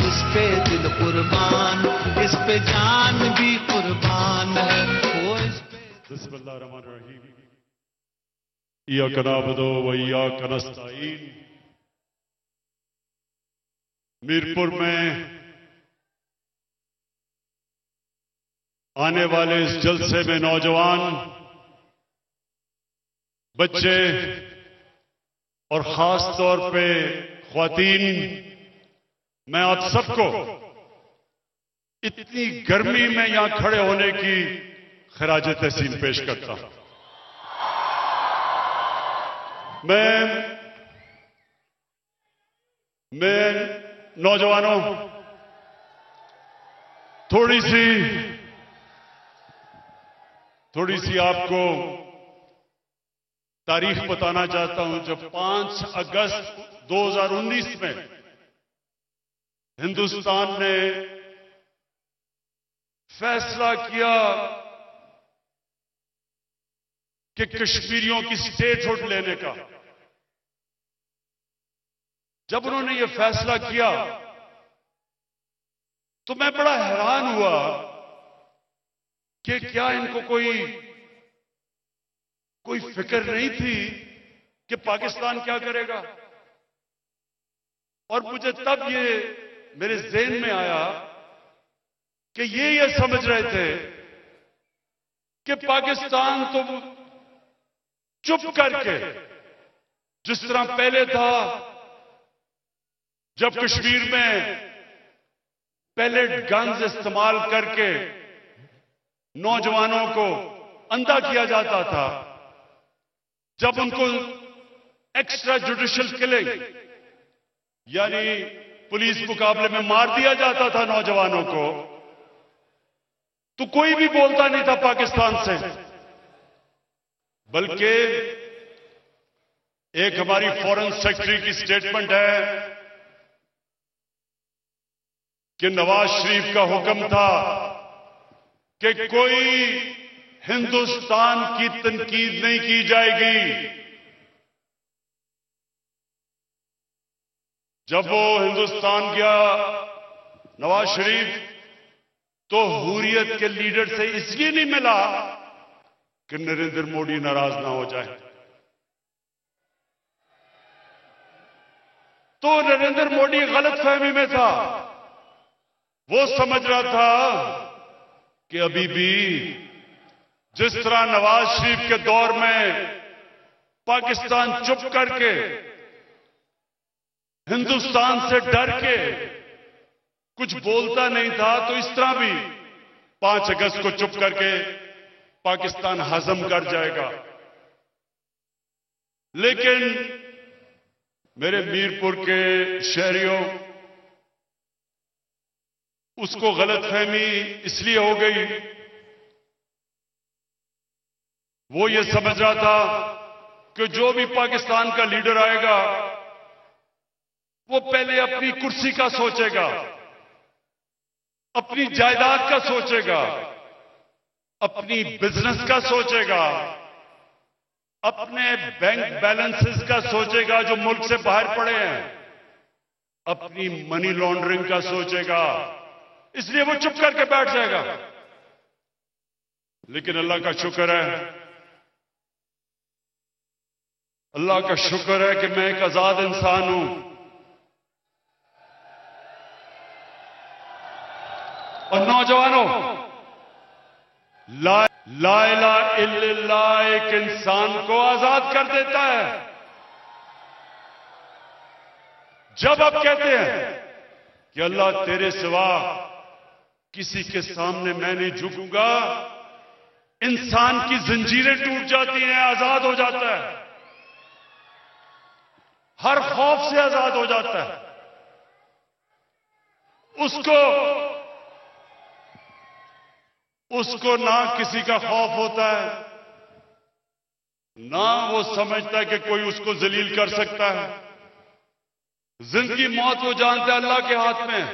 इस पे दिल कुर्बान, इस पे जान भी कुर्बान है। वो इस पे बिस्मिल्लाहिर्रहमानिर्रहीम, इय्याका नअबुदु व इय्याका नस्तईन। मीरपुर में आने वाले इस जलसे में नौजवान, बच्चे और खास तौर पे ख्वातीन, मैं आप सबको इतनी गर्मी में यहां खड़े होने की खराज तहसीन पेश करता हूं। मैं नौजवानों थोड़ी सी आपको तारीख बताना चाहता हूं। जब 5 अगस्त 2019 में हिंदुस्तान ने फैसला किया कि कश्मीरियों की स्टेटहुड लेने का, जब उन्होंने ये फैसला किया तो मैं बड़ा हैरान हुआ कि क्या इनको कोई फिक्र नहीं थी कि पाकिस्तान क्या करेगा। और मुझे तब ये मेरे ज़हन में आया कि ये समझ रहे थे कि पाकिस्तान तो चुप करके, जिस तरह पहले था जब कश्मीर में पैलेट गन्स इस्तेमाल करके नौजवानों को अंधा किया जाता था, जब उनको एक्स्ट्रा जुडिशियल किलिंग यानी पुलिस मुकाबले में मार दिया जाता था नौजवानों को, तो कोई भी बोलता नहीं था पाकिस्तान से। बल्कि एक हमारी फॉरेन सेक्रेटरी की स्टेटमेंट है कि नवाज शरीफ का हुक्म था कि कोई हिंदुस्तान की तनकीद नहीं की जाएगी। जब वो हिंदुस्तान गया नवाज शरीफ, तो हुर्रियत के लीडर से इसलिए नहीं मिला कि नरेंद्र मोदी नाराज ना हो जाए। तो नरेंद्र मोदी गलतफहमी में था। वो समझ रहा था कि अभी भी जिस तरह नवाज शरीफ के दौर में पाकिस्तान चुप करके, हिंदुस्तान से डर के कुछ बोलता नहीं था, तो इस तरह भी 5 अगस्त को चुप करके पाकिस्तान हजम कर जाएगा। लेकिन मेरे मीरपुर के शहरियों, उसको गलतफहमी इसलिए हो गई, वो ये समझ रहा था कि जो भी पाकिस्तान का लीडर आएगा वो पहले अपनी कुर्सी का सोचेगा, अपनी जायदाद का सोचेगा, अपनी बिजनेस का सोचेगा, अपने बैंक बैलेंसेस का सोचेगा जो मुल्क से बाहर पड़े हैं, अपनी मनी लॉन्ड्रिंग का सोचेगा, इसलिए वो चुप करके बैठ जाएगा। लेकिन अल्लाह का शुक्र है, अल्लाह का शुक्र है कि मैं एक आजाद इंसान हूं और नौजवानों, ला इलाहा इल्लल्लाह एक इंसान को आजाद कर देता है। जब आप कहते हैं कि अल्लाह तेरे सिवा किसी के सामने मैं नहीं झुकूंगा, इंसान की जंजीरें टूट जाती हैं, आजाद हो जाता है, हर खौफ से आजाद हो जाता है। उसको ना किसी का खौफ होता है, ना वो समझता है कि कोई उसको जलील कर सकता है। जिंदगी मौत वो जानता है अल्लाह के हाथ में,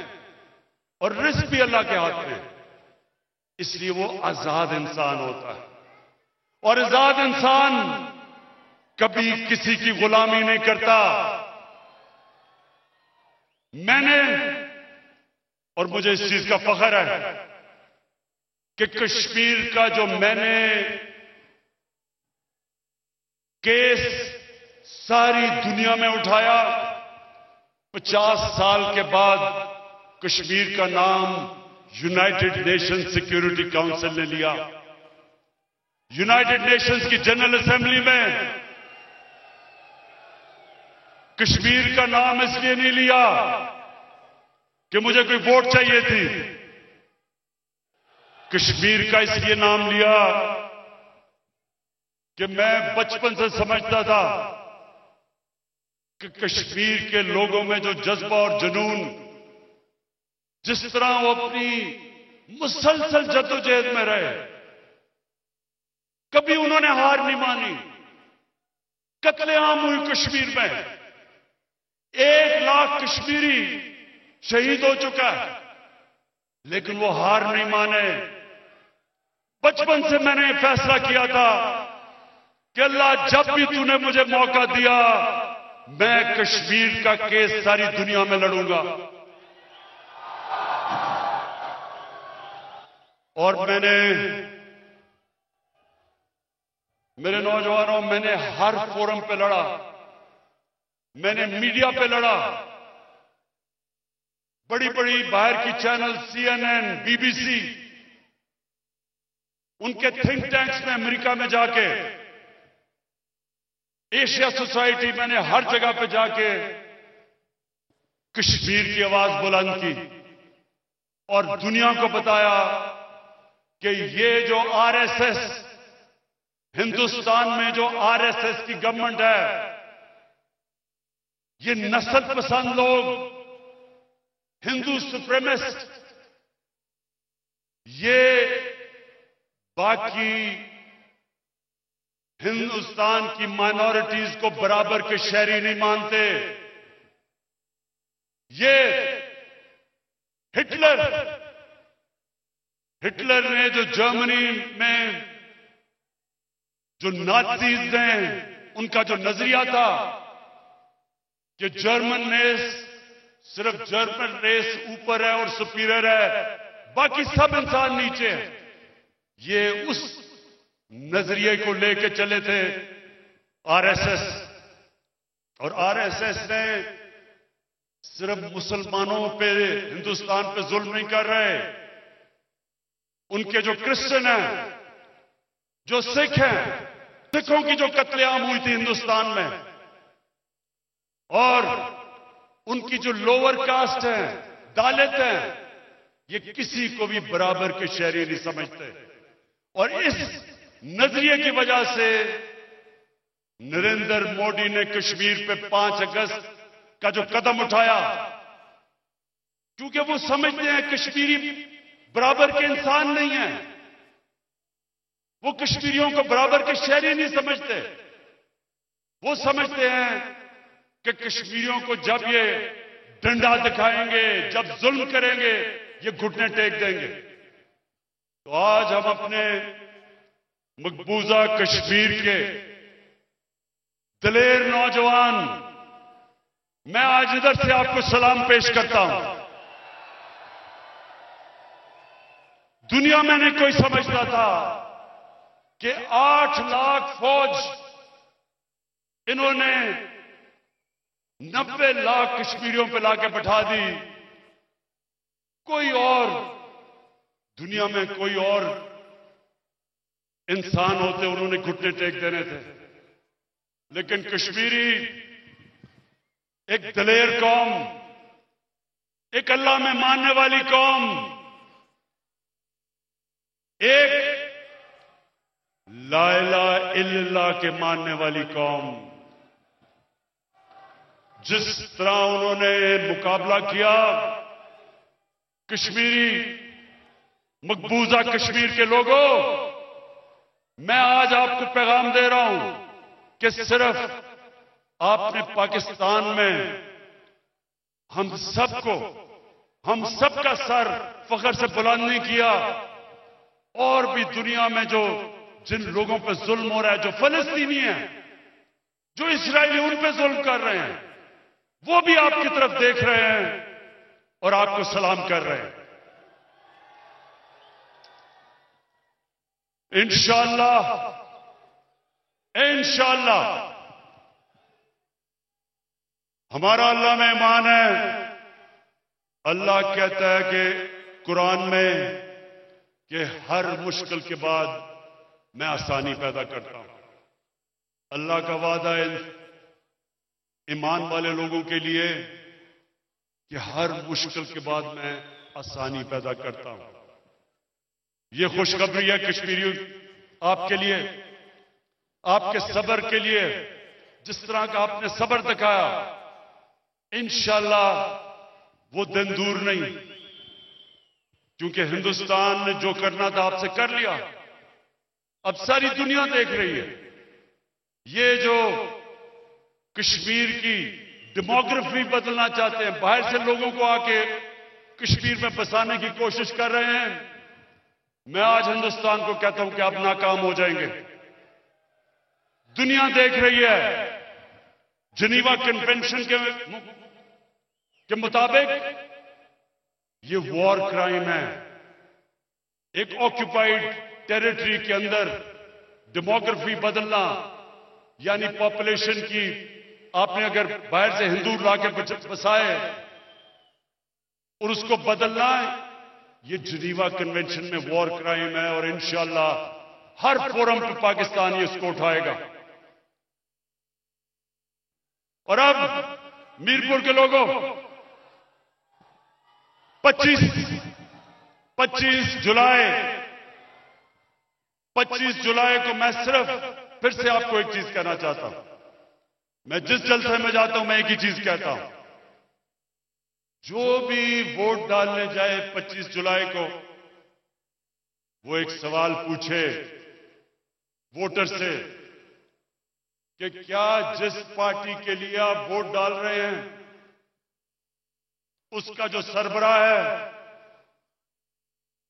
और रिस्क भी अल्लाह के हाथ में, इसलिए वो आजाद इंसान होता है। और आजाद इंसान कभी किसी की गुलामी नहीं करता। मैंने, और मुझे इस चीज का फख्र है कि कश्मीर का जो मैंने केस सारी दुनिया में उठाया, 50 साल के बाद कश्मीर का नाम यूनाइटेड नेशन सिक्योरिटी काउंसिल ने लिया। यूनाइटेड नेशंस की जनरल असेंबली में कश्मीर का नाम इसलिए नहीं लिया कि मुझे कोई वोट चाहिए थी, कश्मीर का इसलिए नाम लिया कि मैं बचपन से समझता था कि कश्मीर के लोगों में जो जज्बा और जुनून, जिस तरह वो अपनी मुसलसल जद्दोजहद में रहे, कभी उन्होंने हार नहीं मानी। कत्लेआम हुई कश्मीर में, 1 लाख कश्मीरी शहीद हो चुका है, लेकिन वो हार नहीं माने। बचपन से मैंने फैसला किया था कि अल्लाह जब भी तूने मुझे मौका दिया, मैं कश्मीर का केस सारी दुनिया में लड़ूंगा। और मेरे नौजवानों, मैंने हर फोरम पे लड़ा, मैंने मीडिया पे लड़ा, बड़ी बड़ी बाहर की चैनल CNN, BBC, उनके थिंक टैंक्स में अमेरिका में जाके, एशिया सोसाइटी, मैंने हर जगह पे जाके कश्मीर की आवाज बुलंद की और दुनिया को बताया कि ये जो RSS, हिंदुस्तान में जो RSS की गवर्नमेंट है, ये नस्ल पसंद लोग, हिंदू सुप्रीमिस्ट, ये बाकी हिंदुस्तान की माइनॉरिटीज को बराबर के शहरी नहीं मानते। ये हिटलर ने जो जर्मनी में जो नाजीज हैं, उनका जो नजरिया था कि जर्मन रेस, सिर्फ जर्मन रेस ऊपर है और सुपीरियर है, बाकी सब इंसान नीचे हैं, ये उस नजरिए को लेके चले थे RSS। और RSS ने सिर्फ मुसलमानों पे, हिंदुस्तान पे जुल्म नहीं कर रहे, उनके जो क्रिश्चियन हैं, जो सिख हैं, सिखों की जो कत्लेआम हुई थी हिंदुस्तान में, और उनकी जो लोअर कास्ट है, दलित हैं, ये किसी को भी बराबर के शहरी नहीं समझते। और इस नजरिए की वजह से नरेंद्र मोदी ने कश्मीर पे 5 अगस्त का जो कदम उठाया, क्योंकि वो समझते हैं कश्मीरी बराबर के इंसान नहीं है, वो कश्मीरियों को बराबर के शहरी नहीं समझते। वो समझते हैं कि कश्मीरियों को जब ये डंडा दिखाएंगे, जब जुल्म करेंगे, ये घुटने टेक देंगे। तो आज हम अपने मकबूजा कश्मीर के दलेर नौजवान, मैं आज इधर से आपको सलाम पेश करता हूं। दुनिया में नहीं कोई समझता था कि 8 लाख फौज इन्होंने 90 लाख कश्मीरियों पे लाके बैठा दी। कोई और दुनिया में कोई और इंसान होते उन्होंने घुटने टेक देने थे, लेकिन कश्मीरी एक दलेर कौम, एक अल्लाह में मानने वाली कौम, एक ला इलाहा इल्लल्लाह के मानने वाली कौम, जिस तरह उन्होंने मुकाबला किया, कश्मीरी मकबूजा कश्मीर के लोगों, मैं आज आपको पैगाम दे रहा हूं कि सिर्फ आपने पाकिस्तान में हम सबका सर फख्र से बुलंद नहीं किया, और भी दुनिया में जिन लोगों पर जुल्म हो रहा है, जो फलस्तीनी हैं, जो इस्राएली उन पे जुल्म कर रहे हैं, वो भी आपकी तरफ देख रहे हैं और आपको सलाम कर रहे हैं। इंशाअल्लाह हमारा अल्लाह में ईमान है। अल्लाह कहता है कि कुरान में कि हर मुश्किल के बाद मैं आसानी पैदा करता हूं। अल्लाह का वादा है ईमान वाले लोगों के लिए कि हर मुश्किल के बाद मैं आसानी पैदा करता हूं। ये खुशखबरी है कश्मीरियों आपके लिए, आपके सब्र के लिए। जिस तरह का आपने सब्र दिखाया, इंशाअल्लाह वो दिन दूर नहीं, क्योंकि हिंदुस्तान ने जो करना था आपसे कर लिया। अब सारी दुनिया देख रही है। ये जो कश्मीर की डेमोग्राफी बदलना चाहते हैं, बाहर से लोगों को आके कश्मीर में बसाने की कोशिश कर रहे हैं, मैं आज हिंदुस्तान को कहता हूं कि आप नाकाम हो जाएंगे। दुनिया देख रही है। जिनीवा कन्वेंशन के मुताबिक ये वॉर क्राइम है। एक ऑक्यूपाइड टेरिटरी के अंदर डेमोग्राफी बदलना, यानी पॉपुलेशन की, आपने अगर बाहर से हिंदू लाके बसाए और उसको बदलना, ये जिनीवा कन्वेंशन में वॉर क्राइम है। और इंशाअल्लाह हर फोरम पे पाकिस्तान ये इसको उठाएगा। और अब मीरपुर के लोगों, 25 जुलाई को मैं सिर्फ फिर से आपको एक चीज कहना चाहता हूं। मैं जिस जलसे में जाता हूं, मैं एक ही चीज कहता हूं, जो भी वोट डालने जाए 25 जुलाई को, वो एक सवाल पूछे वोटर से कि क्या जिस पार्टी के लिए आप वोट डाल रहे हैं उसका जो सरबराह है,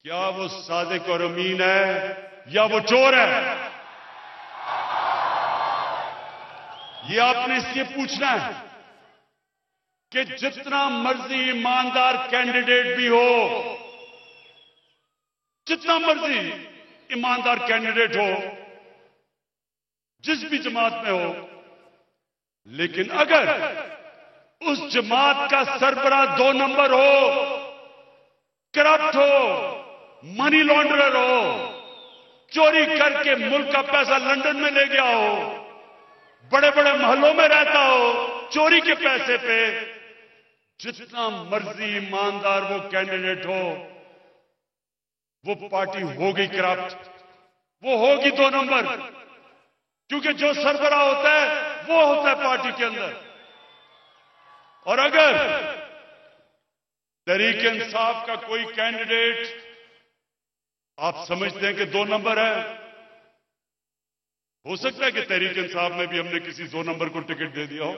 क्या वो सादिक और अमीन है या वो चोर है। ये आपने इसलिए पूछना है कि जितना मर्जी ईमानदार कैंडिडेट भी हो, जितना मर्जी ईमानदार कैंडिडेट हो, जिस भी जमात में हो, लेकिन अगर उस जमात का सरबराह 2 नंबर हो, करप्ट हो, मनी लॉन्ड्रर हो, चोरी करके मुल्क का पैसा लंदन में ले गया हो, बड़े बड़े महलों में रहता हो चोरी के पैसे पे, जितना मर्जी ईमानदार वो कैंडिडेट हो, वो पार्टी होगी करप्ट, वो होगी 2 नंबर, क्योंकि जो सरबराह होता है वो होता है पार्टी के अंदर। और अगर तहरीक इंसाफ का कोई कैंडिडेट आप समझते हैं कि 2 नंबर है, हो सकता है कि तहरीक इंसाफ में भी हमने किसी 2 नंबर को टिकट दे दिया हो।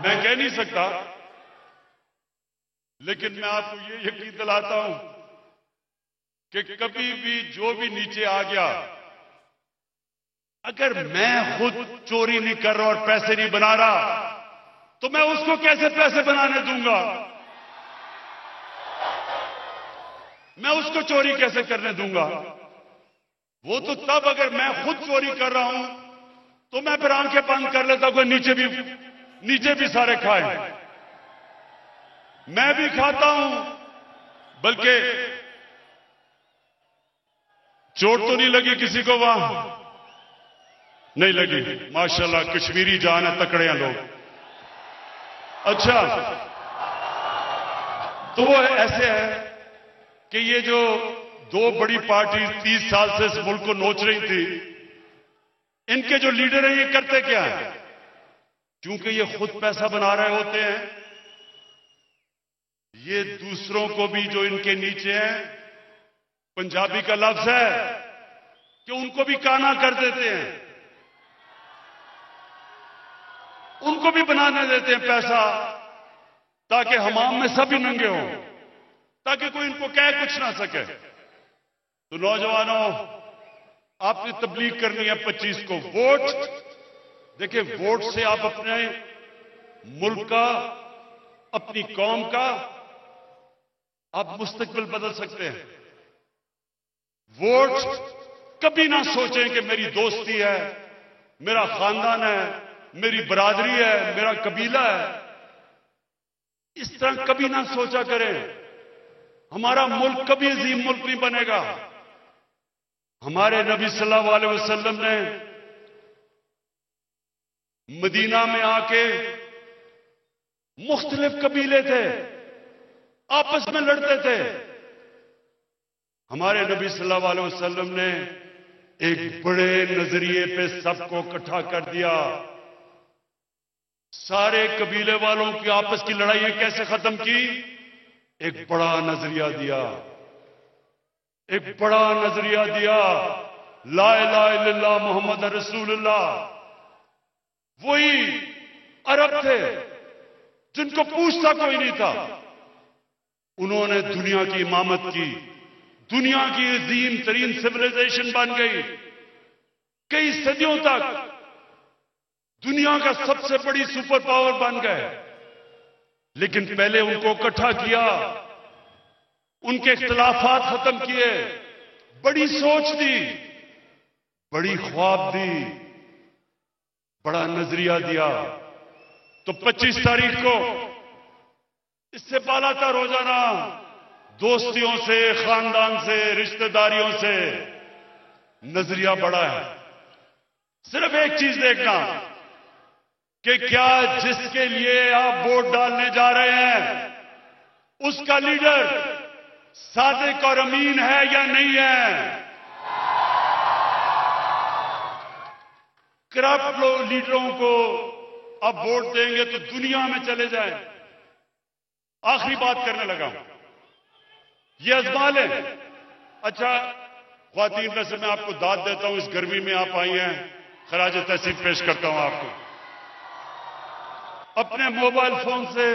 मैं कह नहीं सकता, लेकिन मैं आपको ये यकीन दिलाता हूं कि कभी भी जो भी नीचे आ गया, अगर मैं खुद चोरी नहीं कर रहा और पैसे नहीं बना रहा, तो मैं उसको कैसे पैसे बनाने दूंगा? मैं उसको चोरी कैसे करने दूंगा? वो तो तब अगर मैं खुद चोरी कर रहा हूं तो मैं फिर आंखें बंद कर लेता हूं, नीचे भी सारे खाए। मैं भी खाता हूं, बल्कि चोट तो नहीं लगी किसी को, वहां नहीं लगी, माशाल्लाह कश्मीरी जान है, तकड़े हैं लोग। अच्छा, तो वो ऐसे है कि ये जो दो बड़ी पार्टी 30 साल से इस मुल्क को नोच रही थी, इनके जो लीडर हैं ये करते क्या है? क्योंकि ये खुद पैसा बना रहे होते हैं, ये दूसरों को भी जो इनके नीचे हैं, पंजाबी का लफ्ज है कि उनको भी काना कर देते हैं, उनको भी बनाने देते हैं पैसा, ताकि हमाम में सभी नंगे हों, ताकि कोई इनको कह कुछ ना सके। तो नौजवानों, आपने तबलीग करनी है 25 को वोट। देखिए, वोट से आप अपने मुल्क का, अपनी कौम का आप मुस्तकबिल बदल सकते हैं। वोट कभी ना सोचें कि मेरी दोस्ती है, मेरा खानदान है, मेरी बरादरी है, मेरा कबीला है, इस तरह कभी ना सोचा करें। हमारा मुल्क कभी अजीम मुल्क नहीं बनेगा। हमारे नबी सल्लल्लाहु अलैहि वसल्लम ने मदीना में आके, मुख्तलिफ कबीले थे, आपस में लड़ते थे, हमारे नबी सल्लल्लाहु अलैहि वसल्लम ने एक बड़े नजरिए पे सबको इकट्ठा कर दिया। सारे कबीले वालों की आपस की लड़ाइयां कैसे खत्म की? एक बड़ा नजरिया दिया, एक बड़ा नजरिया दिया, ला इलाहा इल्लल्लाह मुहम्मद रसूलुल्लाह। वही अरब थे जिनको पूछता कोई नहीं था, उन्होंने दुनिया की इमामत की, दुनिया की अजीम तरीन सिविलाइजेशन बन गई। कई सदियों तक दुनिया का सबसे बड़ी सुपर पावर बन गए। लेकिन पहले उनको इकट्ठा किया, उनके इख्तिलाफात खत्म किए, बड़ी सोच दी, बड़ी ख्वाब दी, बड़ा नजरिया दिया। तो 25 तारीख को इससे बालाता रोजाना दोस्तियों से, खानदान से, रिश्तेदारियों से नजरिया बढ़ा है। सिर्फ एक चीज देखना कि क्या जिसके लिए आप वोट डालने जा रहे हैं उसका लीडर सादिक और अमीन है या नहीं है। करप्ट लीडरों को आप वोट देंगे तो दुनिया में चले जाएं। आखिरी बात करने लगा, ये आजमा लें। अच्छा ख्वातीन, वैसे मैं आपको दाद देता हूं, इस गर्मी में आप आई हैं, खराज तहसीन पेश करता हूं आपको। अपने मोबाइल फोन से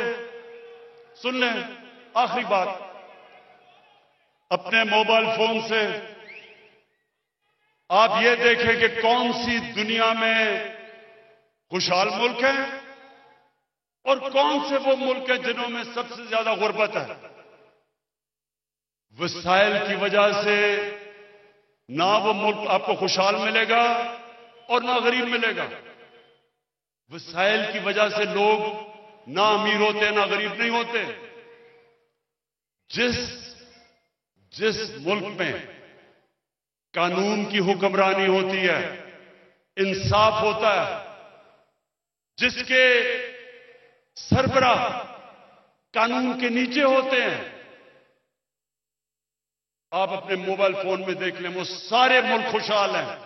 सुन लें, आखिरी बात, अपने मोबाइल फोन से आप ये देखें कि कौन सी दुनिया में खुशहाल मुल्क है और कौन से वो मुल्क है जिन्हों में सबसे ज्यादा गुर्बत है। वसाइल की वजह से ना वो मुल्क आपको खुशहाल मिलेगा और ना गरीब मिलेगा। वसाइल की वजह से लोग ना अमीर होते ना गरीब नहीं होते। जिस मुल्क में कानून की हुक्मरानी होती है, इंसाफ होता है, जिसके सरबराह कानून के नीचे होते हैं, आप अपने मोबाइल फोन में देख लें, वो सारे मुल्क खुशहाल हैं।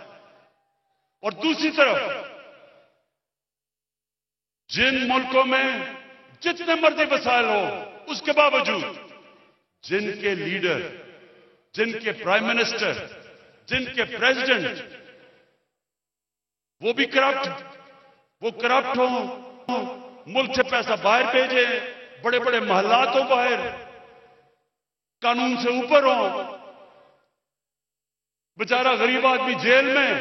और दूसरी तरफ जिन मुल्कों में जितने मर्जी वसाइल हो, उसके बावजूद जिनके लीडर, जिनके प्राइम मिनिस्टर, जिनके प्रेसिडेंट वो भी करप्ट हो, मुल्क से पैसा बाहर भेजे, बड़े बड़े महल्लातों बाहर कानून से ऊपर हो, बेचारा गरीब आदमी जेल में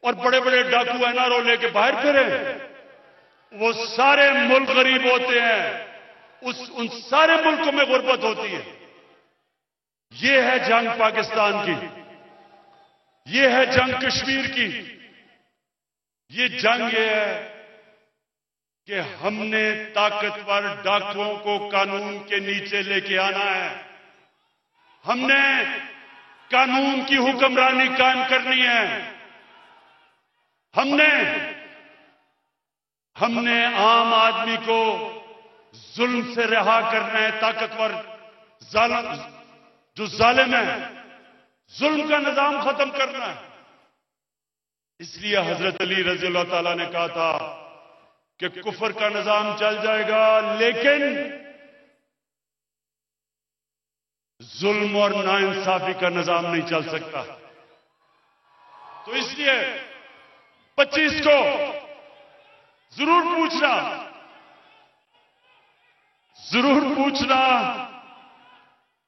और बड़े बड़े डाकू एनआरओ लेके बाहर फिरे, वो सारे मुल्क गरीब होते हैं, उन सारे मुल्कों में गुर्बत होती है। ये है जंग पाकिस्तान की, ये है जंग कश्मीर की, ये जंग ये है कि हमने ताकतवर डाकुओं को कानून के नीचे लेके आना है, हमने कानून की हुक्मरानी कायम करनी है, हमने आम आदमी को जुल्म से रिहा करना है, ताकतवर जो जालिम है जुल्म का निजाम खत्म करना है। इसलिए हजरत अली रज़ी अल्लाह ताला ने कहा था कि कुफर का निजाम चल जाएगा लेकिन जुल्म और नाइंसाफी का निजाम नहीं चल सकता। तो इसलिए 25 को जरूर पूछना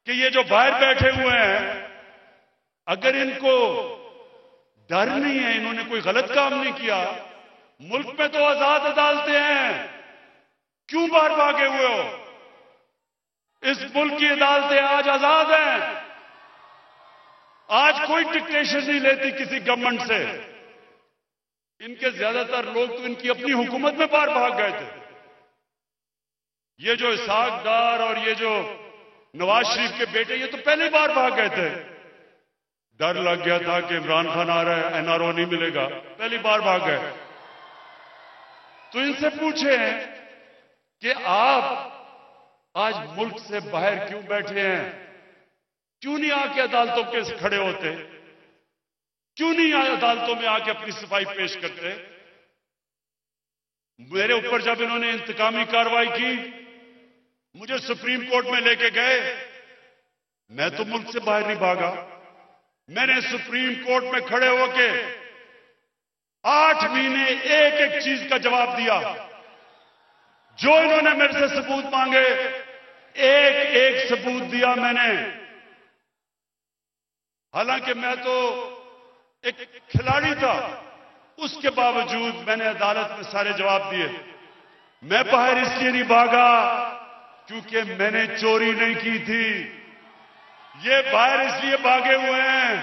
कि ये जो बाहर बैठे हुए हैं, अगर इनको डर नहीं है, इन्होंने कोई गलत काम नहीं किया, मुल्क में तो आजाद अदालतें हैं, क्यों बाहर भागे हुए हो? इस मुल्क की अदालतें आज आजाद हैं, आज कोई डिक्टेशन नहीं लेती किसी गवर्नमेंट से। इनके ज्यादातर लोग तो इनकी अपनी हुकूमत में बाहर भाग गए थे। ये जो इसहाक डार और ये जो नवाज शरीफ के बेटे, ये तो पहले ही बाहर भाग गए थे। डर लग गया था कि इमरान खान आ रहा है, एनआरओ नहीं मिलेगा, पहली बार भाग गए। तो इनसे पूछे कि आप आज मुल्क से बाहर क्यों बैठे हैं? क्यों नहीं आके अदालतों के खड़े होते? क्यों नहीं अदालतों में आके अपनी सफाई पेश करते? मेरे ऊपर जब इन्होंने इंतकामी कार्रवाई की, मुझे सुप्रीम कोर्ट में लेके गए, मैं तो मुल्क से बाहर नहीं भागा। मैंने सुप्रीम कोर्ट में खड़े होके 8 महीने एक एक चीज का जवाब दिया। जो इन्होंने मेरे से सबूत मांगे, एक एक सबूत दिया मैंने। हालांकि मैं तो एक खिलाड़ी था, उसके बावजूद मैंने अदालत में सारे जवाब दिए। मैं बाहर इसलिए नहीं भागा क्योंकि मैंने चोरी नहीं की थी। ये बाहर इसलिए भागे हुए हैं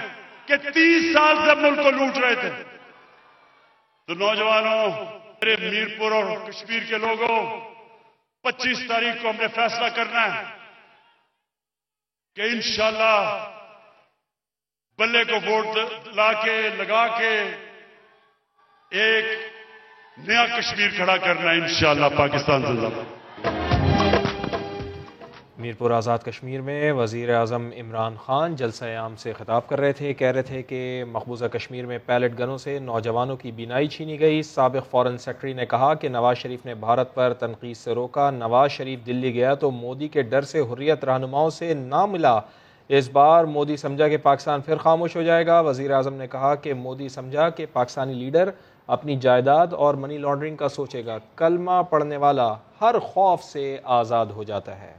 कि 30 साल से मुल्क को लूट रहे थे। तो नौजवानों, मेरे मीरपुर और कश्मीर के लोगों, 25 तारीख को हमने फैसला करना है कि इंशाअल्लाह बल्ले को वोट लगा के एक नया कश्मीर खड़ा करना है इंशाअल्लाह पाकिस्तान जिंदाबाद। मीरपुर आज़ाद कश्मीर में वज़ीर आज़म इमरान खान जलसा-ए-आम से खिताब कर रहे थे। कह रहे थे कि मकबूजा कश्मीर में पैलेट गनों से नौजवानों की बीनाई छीनी गई। साबिक़ फ़ॉरेन सेक्रेटरी ने कहा कि नवाज शरीफ ने भारत पर तनकीद से रोका। नवाज शरीफ दिल्ली गया तो मोदी के डर से हुर्रियत रहनुमाओं से ना मिला। इस बार मोदी समझा कि पाकिस्तान फिर खामोश हो जाएगा। वज़ीर आज़म ने कहा कि मोदी समझा कि पाकिस्तानी लीडर अपनी जायदाद और मनी लॉन्ड्रिंग का सोचेगा। कलमा पढ़ने वाला हर खौफ से आज़ाद हो जाता है।